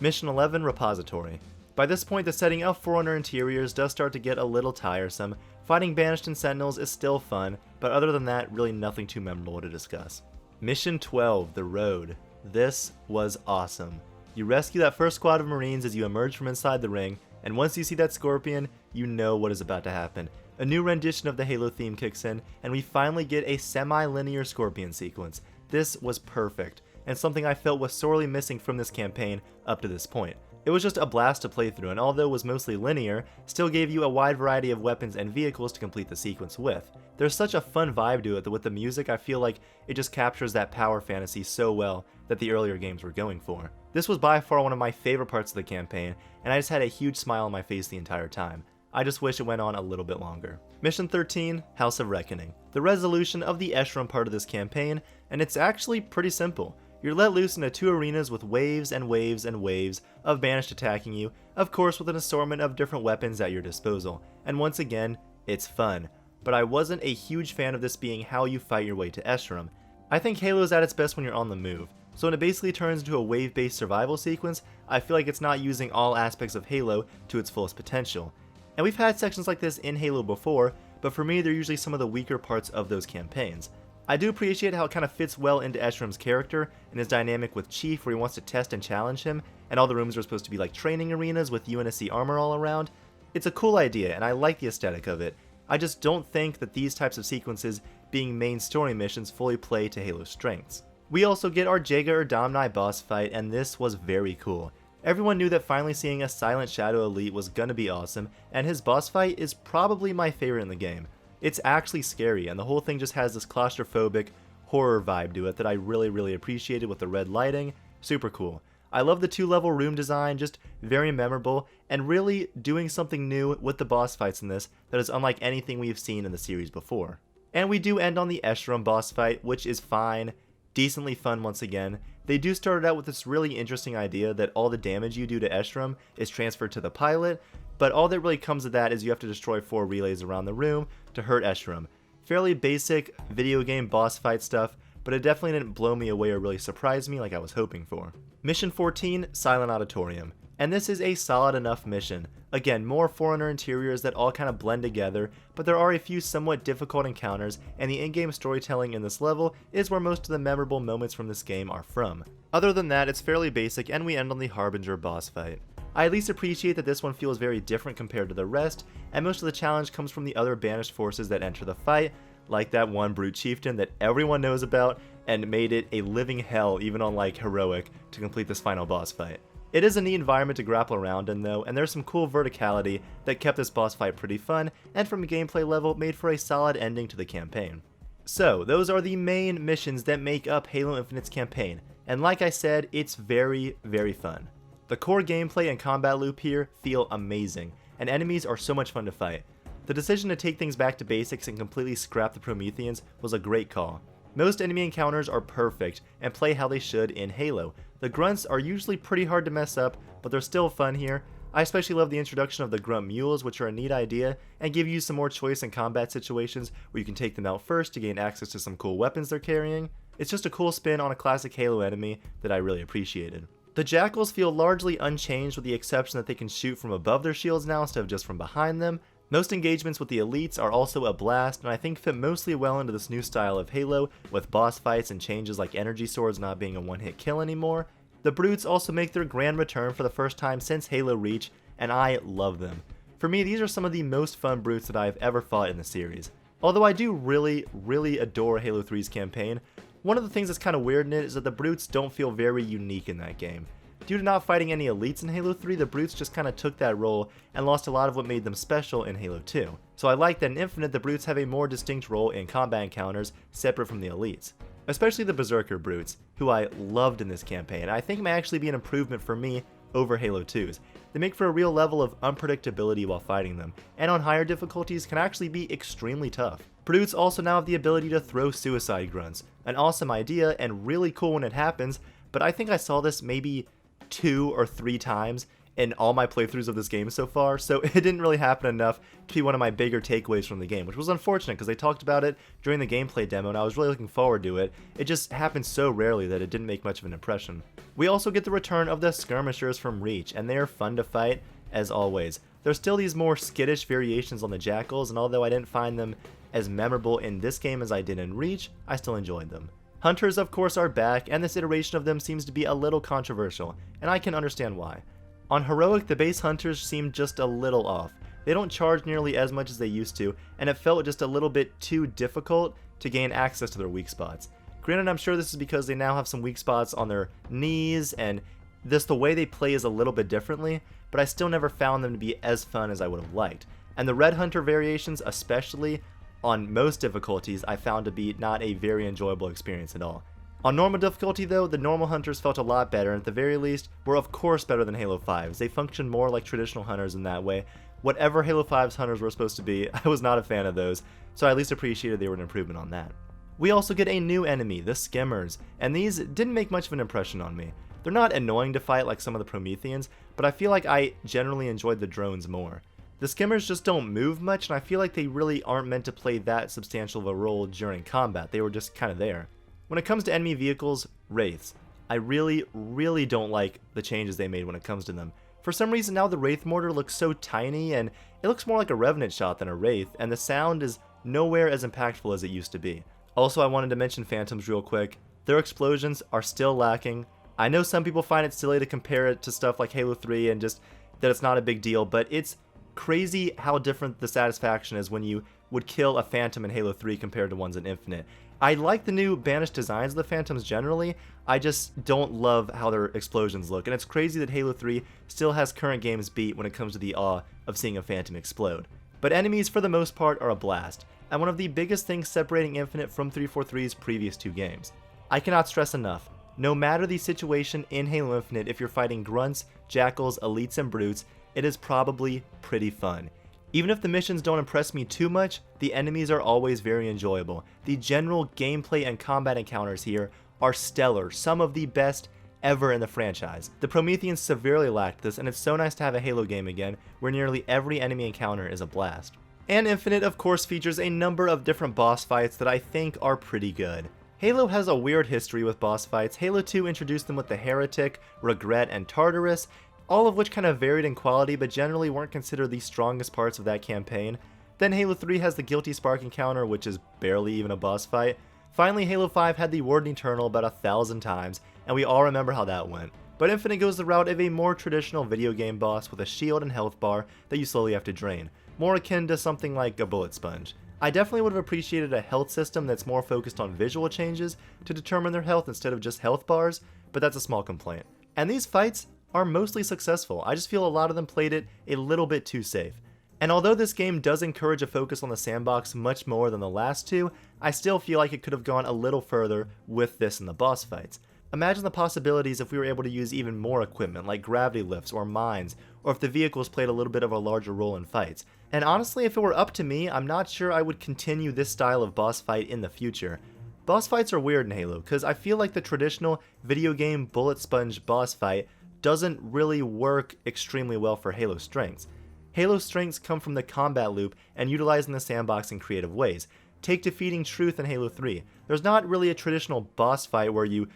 Mission 11, Repository. By this point, the setting of Forerunner interiors does start to get a little tiresome. Fighting Banished and Sentinels is still fun, but other than that, really nothing too memorable to discuss. Mission 12, The Road. This was awesome. You rescue that first squad of Marines as you emerge from inside the ring, and once you see that Scorpion, you know what is about to happen. A new rendition of the Halo theme kicks in, and we finally get a semi-linear Scorpion sequence. This was perfect, and something I felt was sorely missing from this campaign up to this point. It was just a blast to play through, and although it was mostly linear, still gave you a wide variety of weapons and vehicles to complete the sequence with. There's such a fun vibe to it that with the music I feel like it just captures that power fantasy so well that the earlier games were going for. This was by far one of my favorite parts of the campaign, and I just had a huge smile on my face the entire time. I just wish it went on a little bit longer. Mission 13, House of Reckoning. The resolution of the Eshram part of this campaign, and it's actually pretty simple. You're let loose into 2 arenas with waves and waves and waves of Banished attacking you, of course with an assortment of different weapons at your disposal. And once again, it's fun. But I wasn't a huge fan of this being how you fight your way to Eshram. I think Halo is at its best when you're on the move. So when it basically turns into a wave-based survival sequence, I feel like it's not using all aspects of Halo to its fullest potential. And we've had sections like this in Halo before, but for me they're usually some of the weaker parts of those campaigns. I do appreciate how it kind of fits well into Eshram's character and his dynamic with Chief where he wants to test and challenge him, and all the rooms are supposed to be like training arenas with UNSC armor all around. It's a cool idea and I like the aesthetic of it. I just don't think that these types of sequences being main story missions fully play to Halo's strengths. We also get our Jaga or Domni boss fight, and this was very cool. Everyone knew that finally seeing a Silent Shadow Elite was gonna be awesome, and his boss fight is probably my favorite in the game. It's actually scary, and the whole thing just has this claustrophobic horror vibe to it that I really appreciated with the red lighting. Super cool. I love the 2-level room design, just very memorable, and really doing something new with the boss fights in this that is unlike anything we've seen in the series before. And we do end on the Eshram boss fight, which is fine, decently fun once again. They do start out with this really interesting idea that all the damage you do to Eshram is transferred to the pilot, but all that really comes of that is you have to destroy 4 relays around the room to hurt Eshram. Fairly basic video game boss fight stuff, but it definitely didn't blow me away or really surprise me like I was hoping for. Mission 14, Silent Auditorium. And this is a solid enough mission. Again, more Forerunner interiors that all kind of blend together, but there are a few somewhat difficult encounters, and the in-game storytelling in this level is where most of the memorable moments from this game are from. Other than that, it's fairly basic, and we end on the Harbinger boss fight. I at least appreciate that this one feels very different compared to the rest, and most of the challenge comes from the other banished forces that enter the fight, like that one brute chieftain that everyone knows about, and made it a living hell even on like heroic to complete this final boss fight. It is a neat environment to grapple around in though, and there's some cool verticality that kept this boss fight pretty fun, and from a gameplay level made for a solid ending to the campaign. So, those are the main missions that make up Halo Infinite's campaign, and like I said, it's very fun. The core gameplay and combat loop here feel amazing, and enemies are so much fun to fight. The decision to take things back to basics and completely scrap the Prometheans was a great call. Most enemy encounters are perfect and play how they should in Halo. The grunts are usually pretty hard to mess up, but they're still fun here. I especially love the introduction of the grunt mules, which are a neat idea and give you some more choice in combat situations where you can take them out first to gain access to some cool weapons they're carrying. It's just a cool spin on a classic Halo enemy that I really appreciated. The Jackals feel largely unchanged with the exception that they can shoot from above their shields now instead of just from behind them. Most engagements with the elites are also a blast, and I think fit mostly well into this new style of Halo, with boss fights and changes like energy swords not being a one-hit kill anymore. The brutes also make their grand return for the first time since Halo Reach, and I love them. For me, these are some of the most fun brutes that I have ever fought in the series. Although I do really adore Halo 3's campaign, one of the things that's kind of weird in it is that the brutes don't feel very unique in that game. Due to not fighting any elites in Halo 3, the brutes just kinda took that role and lost a lot of what made them special in Halo 2. So I like that in Infinite the brutes have a more distinct role in combat encounters separate from the elites. Especially the Berserker brutes, who I loved in this campaign, I think may actually be an improvement for me over Halo 2's. They make for a real level of unpredictability while fighting them, and on higher difficulties can actually be extremely tough. Brutes also now have the ability to throw suicide grunts, an awesome idea and really cool when it happens, but I think I saw this maybe 2 or 3 times in all my playthroughs of this game so far, so it didn't really happen enough to be one of my bigger takeaways from the game, which was unfortunate because they talked about it during the gameplay demo and I was really looking forward to it. It just happened so rarely that it didn't make much of an impression. We also get the return of the skirmishers from Reach, and they are fun to fight as always. There's still these more skittish variations on the jackals, and although I didn't find them as memorable in this game as I did in Reach, I still enjoyed them. Hunters of course are back, and this iteration of them seems to be a little controversial, and I can understand why. On Heroic, the base hunters seemed just a little off. They don't charge nearly as much as they used to, and it felt just a little bit too difficult to gain access to their weak spots. Granted, I'm sure this is because they now have some weak spots on their knees, and the way they play is a little bit differently, but I still never found them to be as fun as I would have liked. And the Red Hunter variations, especially on most difficulties, I found to be not a very enjoyable experience at all. On normal difficulty though, the normal hunters felt a lot better, and at the very least, were of course better than Halo 5's. They functioned more like traditional hunters in that way. Whatever Halo 5's hunters were supposed to be, I was not a fan of those, so I at least appreciated they were an improvement on that. We also get a new enemy, the Skimmers, and these didn't make much of an impression on me. They're not annoying to fight like some of the Prometheans, but I feel like I generally enjoyed the drones more. The Skimmers just don't move much, and I feel like they really aren't meant to play that substantial of a role during combat. They were just kind of there. When it comes to enemy vehicles, Wraiths. I really don't like the changes they made when it comes to them. For some reason now the Wraith mortar looks so tiny, and it looks more like a Revenant shot than a Wraith, and the sound is nowhere as impactful as it used to be. Also, I wanted to mention Phantoms real quick. Their explosions are still lacking. I know some people find it silly to compare it to stuff like Halo 3 and just that it's not a big deal, but it's crazy how different the satisfaction is when you would kill a Phantom in Halo 3 compared to ones in Infinite. I like the new banished designs of the Phantoms generally, I just don't love how their explosions look, and it's crazy that Halo 3 still has current games beat when it comes to the awe of seeing a Phantom explode. But enemies for the most part are a blast, and one of the biggest things separating Infinite from 343's previous 2 games. I cannot stress enough, no matter the situation in Halo Infinite, if you're fighting grunts, jackals, elites, and brutes, it is probably pretty fun. Even if the missions don't impress me too much, the enemies are always very enjoyable. The general gameplay and combat encounters here are stellar, some of the best ever in the franchise. The Prometheans severely lacked this, and it's so nice to have a Halo game again, where nearly every enemy encounter is a blast. And Infinite of course features a number of different boss fights that I think are pretty good. Halo has a weird history with boss fights. Halo 2 introduced them with the Heretic, Regret, and Tartarus, all of which kind of varied in quality but generally weren't considered the strongest parts of that campaign. Then Halo 3 has the Guilty Spark encounter, which is barely even a boss fight. Finally, Halo 5 had the Warden Eternal about 1,000 times, and we all remember how that went. But Infinite goes the route of a more traditional video game boss with a shield and health bar that you slowly have to drain, more akin to something like a bullet sponge. I definitely would have appreciated a health system that's more focused on visual changes to determine their health instead of just health bars, but that's a small complaint. And these fights are mostly successful. I just feel a lot of them played it a little bit too safe. And although this game does encourage a focus on the sandbox much more than the last 2, I still feel like it could have gone a little further with this in the boss fights. Imagine the possibilities if we were able to use even more equipment like gravity lifts or mines, or if the vehicles played a little bit of a larger role in fights. And honestly, if it were up to me, I'm not sure I would continue this style of boss fight in the future. Boss fights are weird in Halo, because I feel like the traditional video game bullet sponge boss fight doesn't really work extremely well for Halo's strengths. Halo's strengths come from the combat loop and utilizing the sandbox in creative ways. Take defeating Truth in Halo 3. There's not really a traditional boss fight where you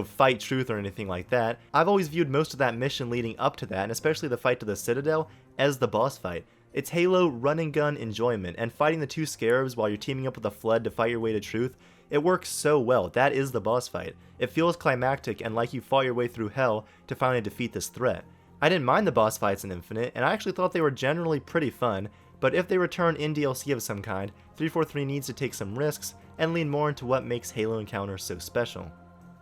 fight Truth or anything like that. I've always viewed most of that mission leading up to that, and especially the fight to the Citadel, as the boss fight. It's Halo run and gun enjoyment, and fighting the 2 Scarabs while you're teaming up with a Flood to fight your way to Truth, it works so well. That is the boss fight. It feels climactic and like you fought your way through hell to finally defeat this threat. I didn't mind the boss fights in Infinite, and I actually thought they were generally pretty fun, but if they return in DLC of some kind, 343 needs to take some risks and lean more into what makes Halo encounters so special.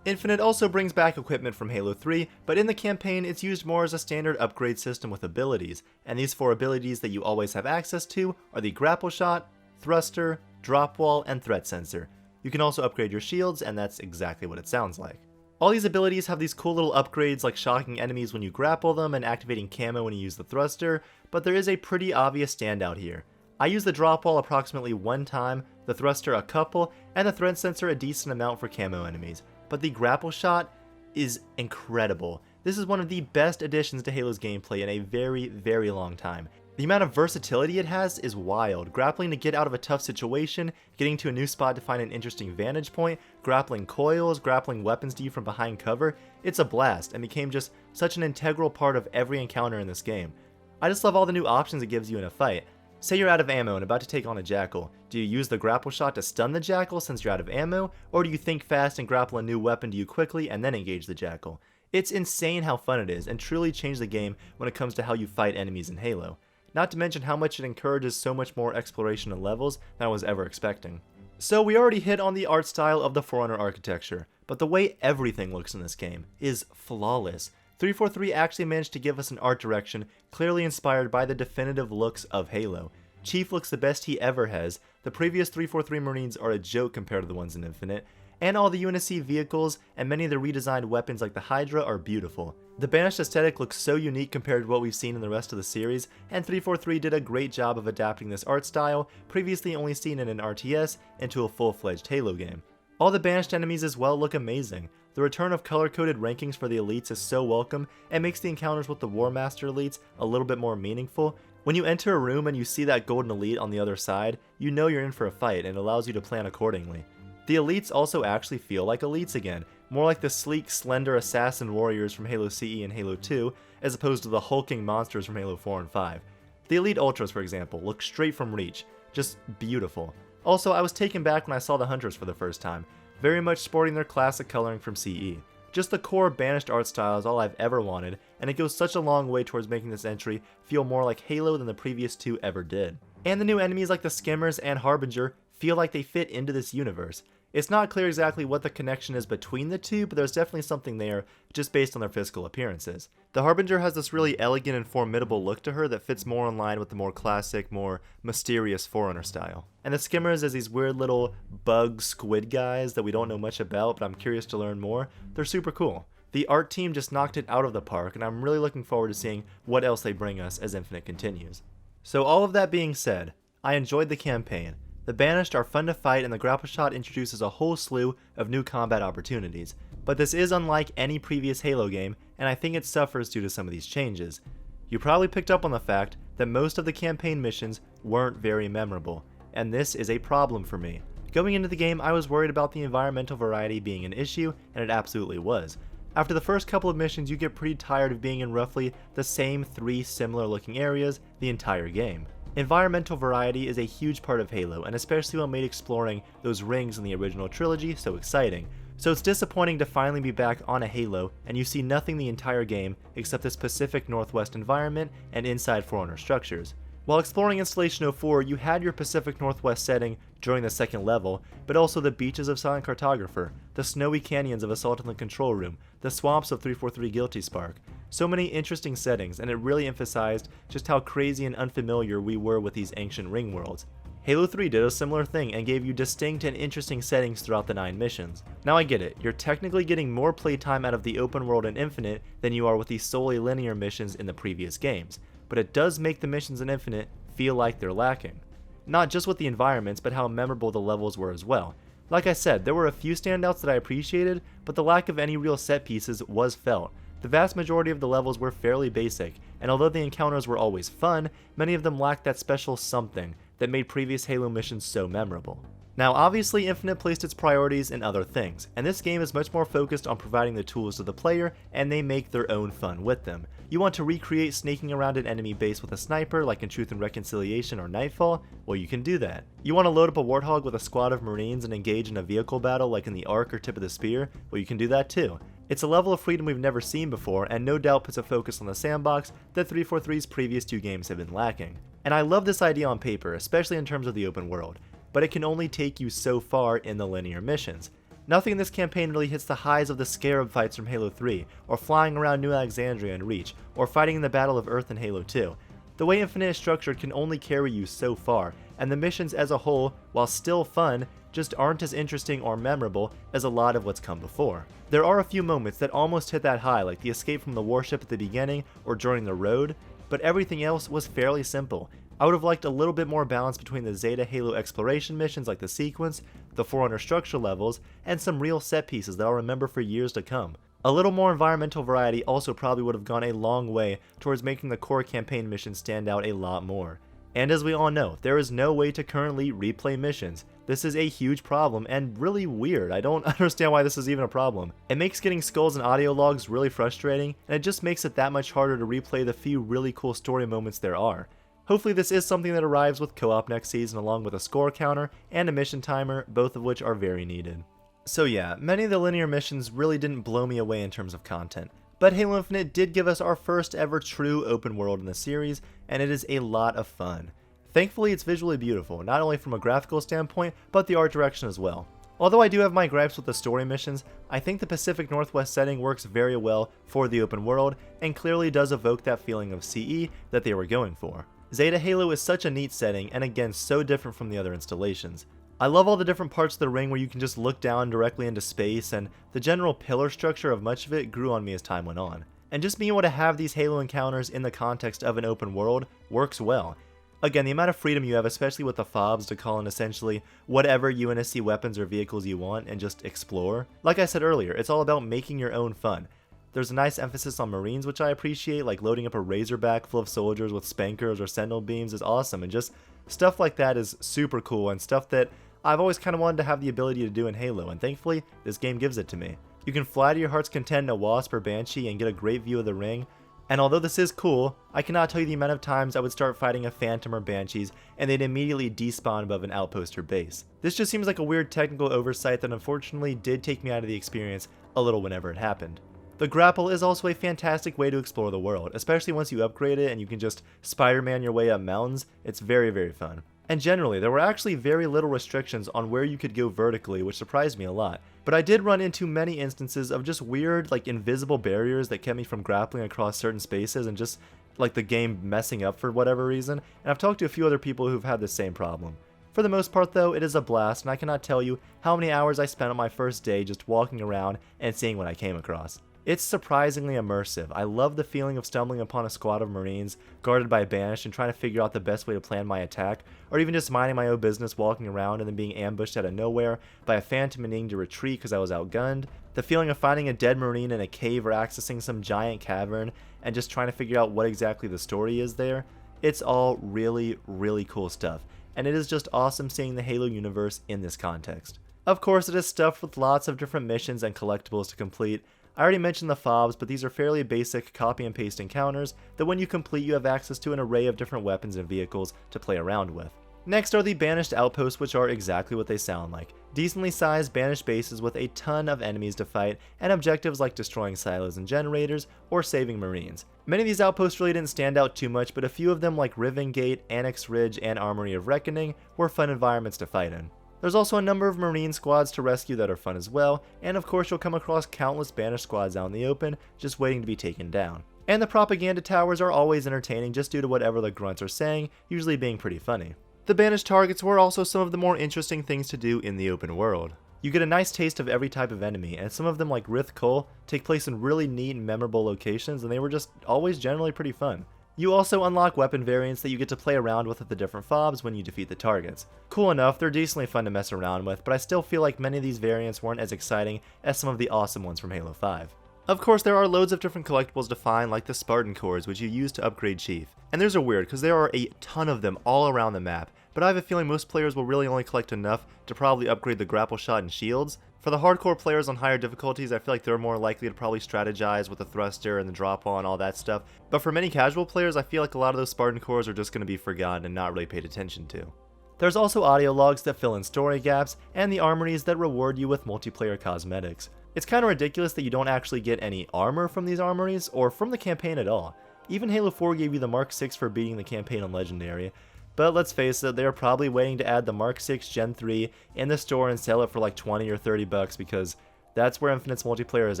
Infinite also brings back equipment from Halo 3, but in the campaign it's used more as a standard upgrade system with abilities, and these 4 abilities that you always have access to are the Grapple Shot, Thruster, Drop Wall, and Threat Sensor. You can also upgrade your shields, and that's exactly what it sounds like. All these abilities have these cool little upgrades like shocking enemies when you grapple them and activating camo when you use the thruster, but there is a pretty obvious standout here. I use the drop wall approximately 1 time, the thruster a couple, and the threat sensor a decent amount for camo enemies, but the grapple shot is incredible. This is one of the best additions to Halo's gameplay in a very, very long time. The amount of versatility it has is wild. Grappling to get out of a tough situation, getting to a new spot to find an interesting vantage point, grappling coils, grappling weapons to you from behind cover, it's a blast and became just such an integral part of every encounter in this game. I just love all the new options it gives you in a fight. Say you're out of ammo and about to take on a jackal. Do you use the grapple shot to stun the jackal since you're out of ammo, or do you think fast and grapple a new weapon to you quickly and then engage the jackal? It's insane how fun it is and truly changed the game when it comes to how you fight enemies in Halo. Not to mention how much it encourages so much more exploration and levels than I was ever expecting. So we already hit on the art style of the Forerunner architecture, but the way everything looks in this game is flawless. 343 actually managed to give us an art direction clearly inspired by the definitive looks of Halo. Chief looks the best he ever has, the previous 343 Marines are a joke compared to the ones in Infinite, and all the UNSC vehicles and many of the redesigned weapons like the Hydra are beautiful. The Banished aesthetic looks so unique compared to what we've seen in the rest of the series, and 343 did a great job of adapting this art style, previously only seen in an RTS, into a full-fledged Halo game. All the Banished enemies as well look amazing. The return of color-coded rankings for the elites is so welcome, and makes the encounters with the War Master elites a little bit more meaningful. When you enter a room and you see that golden elite on the other side, you know you're in for a fight and it allows you to plan accordingly. The elites also actually feel like elites again, more like the sleek, slender assassin warriors from Halo CE and Halo 2, as opposed to the hulking monsters from Halo 4 and 5. The Elite Ultras, for example, look straight from Reach, just beautiful. Also, I was taken back when I saw the Hunters for the first time, very much sporting their classic coloring from CE. Just the core Banished art style is all I've ever wanted, and it goes such a long way towards making this entry feel more like Halo than the previous 2 ever did. And the new enemies like the Skimmers and Harbinger feel like they fit into this universe. It's not clear exactly what the connection is between the two, but there's definitely something there, just based on their physical appearances. The Harbinger has this really elegant and formidable look to her that fits more in line with the more classic, more mysterious Forerunner style. And the Skimmers as these weird little bug squid guys that we don't know much about, but I'm curious to learn more. They're super cool. The art team just knocked it out of the park, and I'm really looking forward to seeing what else they bring us as Infinite continues. So all of that being said, I enjoyed the campaign. The Banished are fun to fight and the grapple shot introduces a whole slew of new combat opportunities, but this is unlike any previous Halo game, and I think it suffers due to some of these changes. You probably picked up on the fact that most of the campaign missions weren't very memorable, and this is a problem for me. Going into the game, I was worried about the environmental variety being an issue, and it absolutely was. After the first couple of missions, you get pretty tired of being in roughly the same 3 similar looking areas the entire game. Environmental variety is a huge part of Halo, and especially what made exploring those rings in the original trilogy so exciting. So it's disappointing to finally be back on a Halo, and you see nothing the entire game except this Pacific Northwest environment and inside Forerunner structures. While exploring Installation 04, you had your Pacific Northwest setting during the second level, but also the beaches of Silent Cartographer, the snowy canyons of Assault on the Control Room, the swamps of 343 Guilty Spark. So many interesting settings, and it really emphasized just how crazy and unfamiliar we were with these ancient ring worlds. Halo 3 did a similar thing and gave you distinct and interesting settings throughout the 9 missions. Now I get it, you're technically getting more playtime out of the open world in Infinite than you are with the solely linear missions in the previous games, but it does make the missions in Infinite feel like they're lacking. Not just with the environments, but how memorable the levels were as well. Like I said, there were a few standouts that I appreciated, but the lack of any real set pieces was felt. The vast majority of the levels were fairly basic, and although the encounters were always fun, many of them lacked that special something that made previous Halo missions so memorable. Now obviously Infinite placed its priorities in other things, and this game is much more focused on providing the tools to the player, and they make their own fun with them. You want to recreate snaking around an enemy base with a sniper like in Truth and Reconciliation or Nightfall? Well, you can do that. You want to load up a Warthog with a squad of Marines and engage in a vehicle battle like in the Ark or Tip of the Spear? Well, you can do that too. It's a level of freedom we've never seen before, and no doubt puts a focus on the sandbox that 343's previous 2 games have been lacking. And I love this idea on paper, especially in terms of the open world, but it can only take you so far in the linear missions. Nothing in this campaign really hits the highs of the Scarab fights from Halo 3, or flying around New Alexandria and Reach, or fighting in the Battle of Earth in Halo 2. The way Infinite is structured can only carry you so far, and the missions as a whole, while still fun, just aren't as interesting or memorable as a lot of what's come before. There are a few moments that almost hit that high, like the escape from the warship at the beginning or during the road, but everything else was fairly simple. I would have liked a little bit more balance between the Zeta Halo exploration missions like the sequence, the Forerunner structure levels, and some real set pieces that I'll remember for years to come. A little more environmental variety also probably would have gone a long way towards making the core campaign missions stand out a lot more. And as we all know, there is no way to currently replay missions. This is a huge problem and really weird. I don't understand why this is even a problem. It makes getting skulls and audio logs really frustrating, and it just makes it that much harder to replay the few really cool story moments there are. Hopefully this is something that arrives with co-op next season along with a score counter and a mission timer, both of which are very needed. So yeah, many of the linear missions really didn't blow me away in terms of content, but Halo Infinite did give us our first ever true open world in the series, and it is a lot of fun. Thankfully it's visually beautiful, not only from a graphical standpoint, but the art direction as well. Although I do have my gripes with the story missions, I think the Pacific Northwest setting works very well for the open world, and clearly does evoke that feeling of CE that they were going for. Zeta Halo is such a neat setting, and again so different from the other installations. I love all the different parts of the ring where you can just look down directly into space, and the general pillar structure of much of it grew on me as time went on. And just being able to have these Halo encounters in the context of an open world works well. Again, the amount of freedom you have, especially with the fobs, to call in essentially whatever UNSC weapons or vehicles you want and just explore. Like I said earlier, it's all about making your own fun. There's a nice emphasis on Marines, which I appreciate, like loading up a Razorback full of soldiers with spankers or Sentinel beams is awesome, and just stuff like that is super cool, and stuff that I've always kind of wanted to have the ability to do in Halo, and thankfully, this game gives it to me. You can fly to your heart's content in a Wasp or Banshee and get a great view of the ring, and although this is cool, I cannot tell you the amount of times I would start fighting a Phantom or Banshees and they'd immediately despawn above an outpost or base. This just seems like a weird technical oversight that unfortunately did take me out of the experience a little whenever it happened. The grapple is also a fantastic way to explore the world, especially once you upgrade it and you can just Spider-Man your way up mountains. It's very, very fun. And generally, there were actually very little restrictions on where you could go vertically, which surprised me a lot. But I did run into many instances of just weird, like invisible barriers that kept me from grappling across certain spaces and just like the game messing up for whatever reason. And I've talked to a few other people who've had the same problem. For the most part though, it is a blast, and I cannot tell you how many hours I spent on my first day just walking around and seeing what I came across. It's surprisingly immersive. I love the feeling of stumbling upon a squad of Marines guarded by Banished and trying to figure out the best way to plan my attack, or even just minding my own business walking around and then being ambushed out of nowhere by a Phantom and needing to retreat because I was outgunned. The feeling of finding a dead Marine in a cave or accessing some giant cavern and just trying to figure out what exactly the story is there. It's all really, really cool stuff, and it is just awesome seeing the Halo universe in this context. Of course, it is stuffed with lots of different missions and collectibles to complete. I already mentioned the fobs, but these are fairly basic copy and paste encounters that when you complete you have access to an array of different weapons and vehicles to play around with. Next are the Banished Outposts, which are exactly what they sound like. Decently sized banished bases with a ton of enemies to fight, and objectives like destroying silos and generators, or saving Marines. Many of these outposts really didn't stand out too much, but a few of them like Riven Gate, Annex Ridge, and Armory of Reckoning were fun environments to fight in. There's also a number of Marine squads to rescue that are fun as well, and of course you'll come across countless banished squads out in the open, just waiting to be taken down. And the propaganda towers are always entertaining just due to whatever the grunts are saying, usually being pretty funny. The banished targets were also some of the more interesting things to do in the open world. You get a nice taste of every type of enemy, and some of them like Rith Kul take place in really neat and memorable locations, and they were just always generally pretty fun. You also unlock weapon variants that you get to play around with the different fobs when you defeat the targets. Cool enough, they're decently fun to mess around with, but I still feel like many of these variants weren't as exciting as some of the awesome ones from Halo 5. Of course, there are loads of different collectibles to find, like the Spartan cores, which you use to upgrade Chief. And those are weird, because there are a ton of them all around the map, but I have a feeling most players will really only collect enough to probably upgrade the grapple shot and shields. For the hardcore players on higher difficulties, I feel like they're more likely to probably strategize with the thruster and the drop on, all that stuff. But for many casual players, I feel like a lot of those Spartan cores are just going to be forgotten and not really paid attention to. There's also audio logs that fill in story gaps, and the armories that reward you with multiplayer cosmetics. It's kind of ridiculous that you don't actually get any armor from these armories, or from the campaign at all. Even Halo 4 gave you the Mark 6 for beating the campaign on Legendary, but let's face it, they're probably waiting to add the Mark 6 Gen 3 in the store and sell it for like 20 or 30 bucks because that's where Infinite's multiplayer is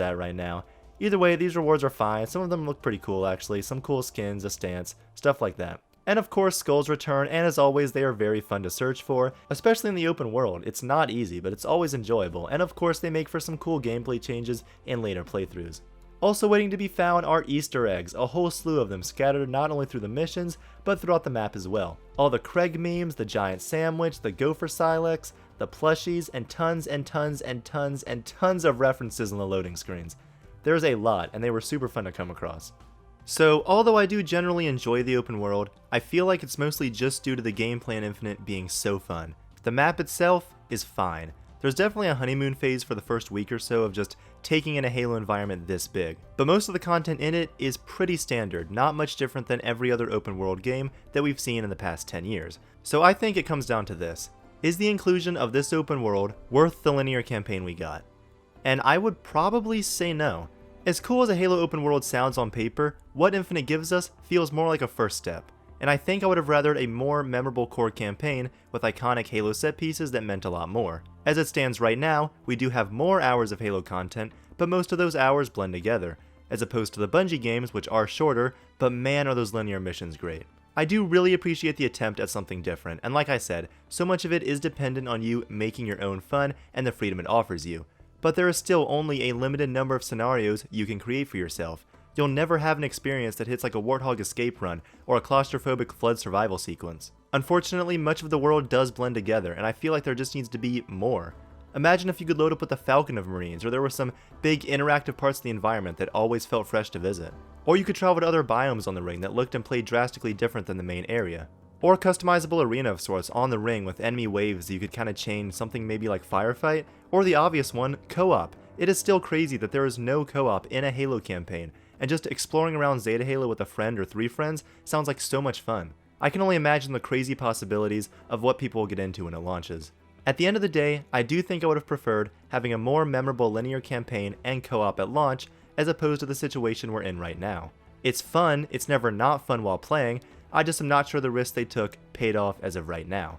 at right now. Either way, these rewards are fine. Some of them look pretty cool actually, some cool skins, a stance, stuff like that. And of course, skulls return, and as always, they are very fun to search for, especially in the open world. It's not easy, but it's always enjoyable, and of course, they make for some cool gameplay changes in later playthroughs. Also waiting to be found are Easter eggs, a whole slew of them scattered not only through the missions, but throughout the map as well. All the Craig memes, the giant sandwich, the gopher silex, the plushies, and tons and tons and tons and tons of references on the loading screens. There's a lot, and they were super fun to come across. So, although I do generally enjoy the open world, I feel like it's mostly just due to the gameplay in Infinite being so fun. The map itself is fine. There's definitely a honeymoon phase for the first week or so of just taking in a Halo environment this big, but most of the content in it is pretty standard, not much different than every other open world game that we've seen in the past 10 years. So I think it comes down to this. Is the inclusion of this open world worth the linear campaign we got? And I would probably say no. As cool as a Halo open world sounds on paper, what Infinite gives us feels more like a first step, and I think I would have rathered a more memorable core campaign with iconic Halo set pieces that meant a lot more. As it stands right now, we do have more hours of Halo content, but most of those hours blend together, as opposed to the Bungie games which are shorter, but man are those linear missions great. I do really appreciate the attempt at something different, and like I said, so much of it is dependent on you making your own fun and the freedom it offers you. But there is still only a limited number of scenarios you can create for yourself. You'll never have an experience that hits like a Warthog escape run or a claustrophobic flood survival sequence. Unfortunately, much of the world does blend together, and I feel like there just needs to be more. Imagine if you could load up with the Falcon of Marines, or there were some big interactive parts of the environment that always felt fresh to visit. Or you could travel to other biomes on the ring that looked and played drastically different than the main area. Or a customizable arena of sorts on the ring with enemy waves that you could kind of chain, something maybe like Firefight, or the obvious one, co-op. It is still crazy that there is no co-op in a Halo campaign, and just exploring around Zeta Halo with a friend or 3 friends sounds like so much fun. I can only imagine the crazy possibilities of what people will get into when it launches. At the end of the day, I do think I would have preferred having a more memorable linear campaign and co-op at launch as opposed to the situation we're in right now. It's fun, it's never not fun while playing, I just am not sure the risk they took paid off as of right now.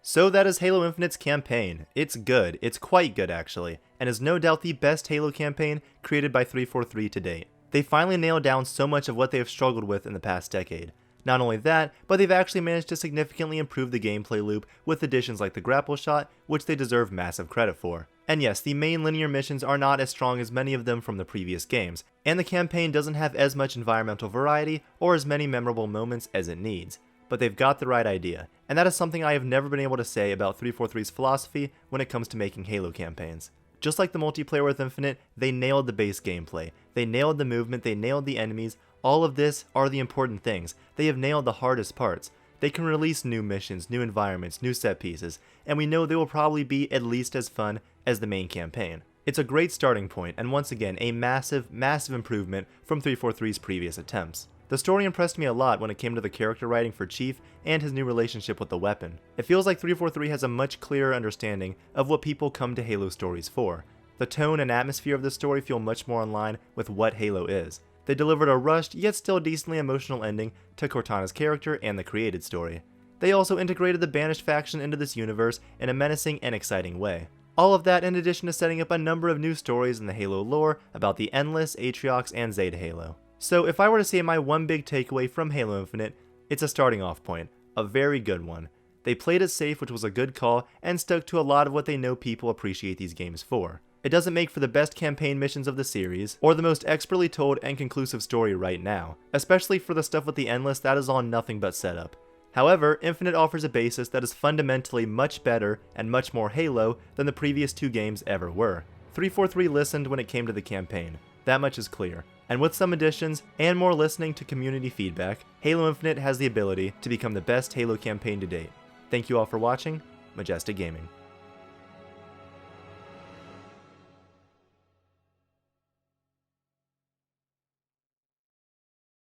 So that is Halo Infinite's campaign. It's good, it's quite good actually, and is no doubt the best Halo campaign created by 343 to date. They finally nailed down so much of what they have struggled with in the past decade. Not only that, but they've actually managed to significantly improve the gameplay loop with additions like the grapple shot, which they deserve massive credit for. And yes, the main linear missions are not as strong as many of them from the previous games, and the campaign doesn't have as much environmental variety or as many memorable moments as it needs, but they've got the right idea, and that is something I have never been able to say about 343's philosophy when it comes to making Halo campaigns. Just like the multiplayer with Infinite, they nailed the base gameplay, they nailed the movement, they nailed the enemies. All of this are the important things. They have nailed the hardest parts. They can release new missions, new environments, new set pieces, and we know they will probably be at least as fun as the main campaign. It's a great starting point, and once again, a massive, massive improvement from 343's previous attempts. The story impressed me a lot when it came to the character writing for Chief and his new relationship with the weapon. It feels like 343 has a much clearer understanding of what people come to Halo stories for. The tone and atmosphere of the story feel much more in line with what Halo is. They delivered a rushed, yet still decently emotional ending to Cortana's character and the created story. They also integrated the Banished faction into this universe in a menacing and exciting way. All of that in addition to setting up a number of new stories in the Halo lore about the Endless, Atriox, and Zeta Halo. So if I were to say my one big takeaway from Halo Infinite, it's a starting off point, a very good one. They played it safe, which was a good call, and stuck to a lot of what they know people appreciate these games for. It doesn't make for the best campaign missions of the series, or the most expertly told and conclusive story right now, especially for the stuff with the Endless that is all nothing but setup. However, Infinite offers a basis that is fundamentally much better and much more Halo than the previous 2 games ever were. 343 listened when it came to the campaign, that much is clear, and with some additions and more listening to community feedback, Halo Infinite has the ability to become the best Halo campaign to date. Thank you all for watching, Majestic Gaming.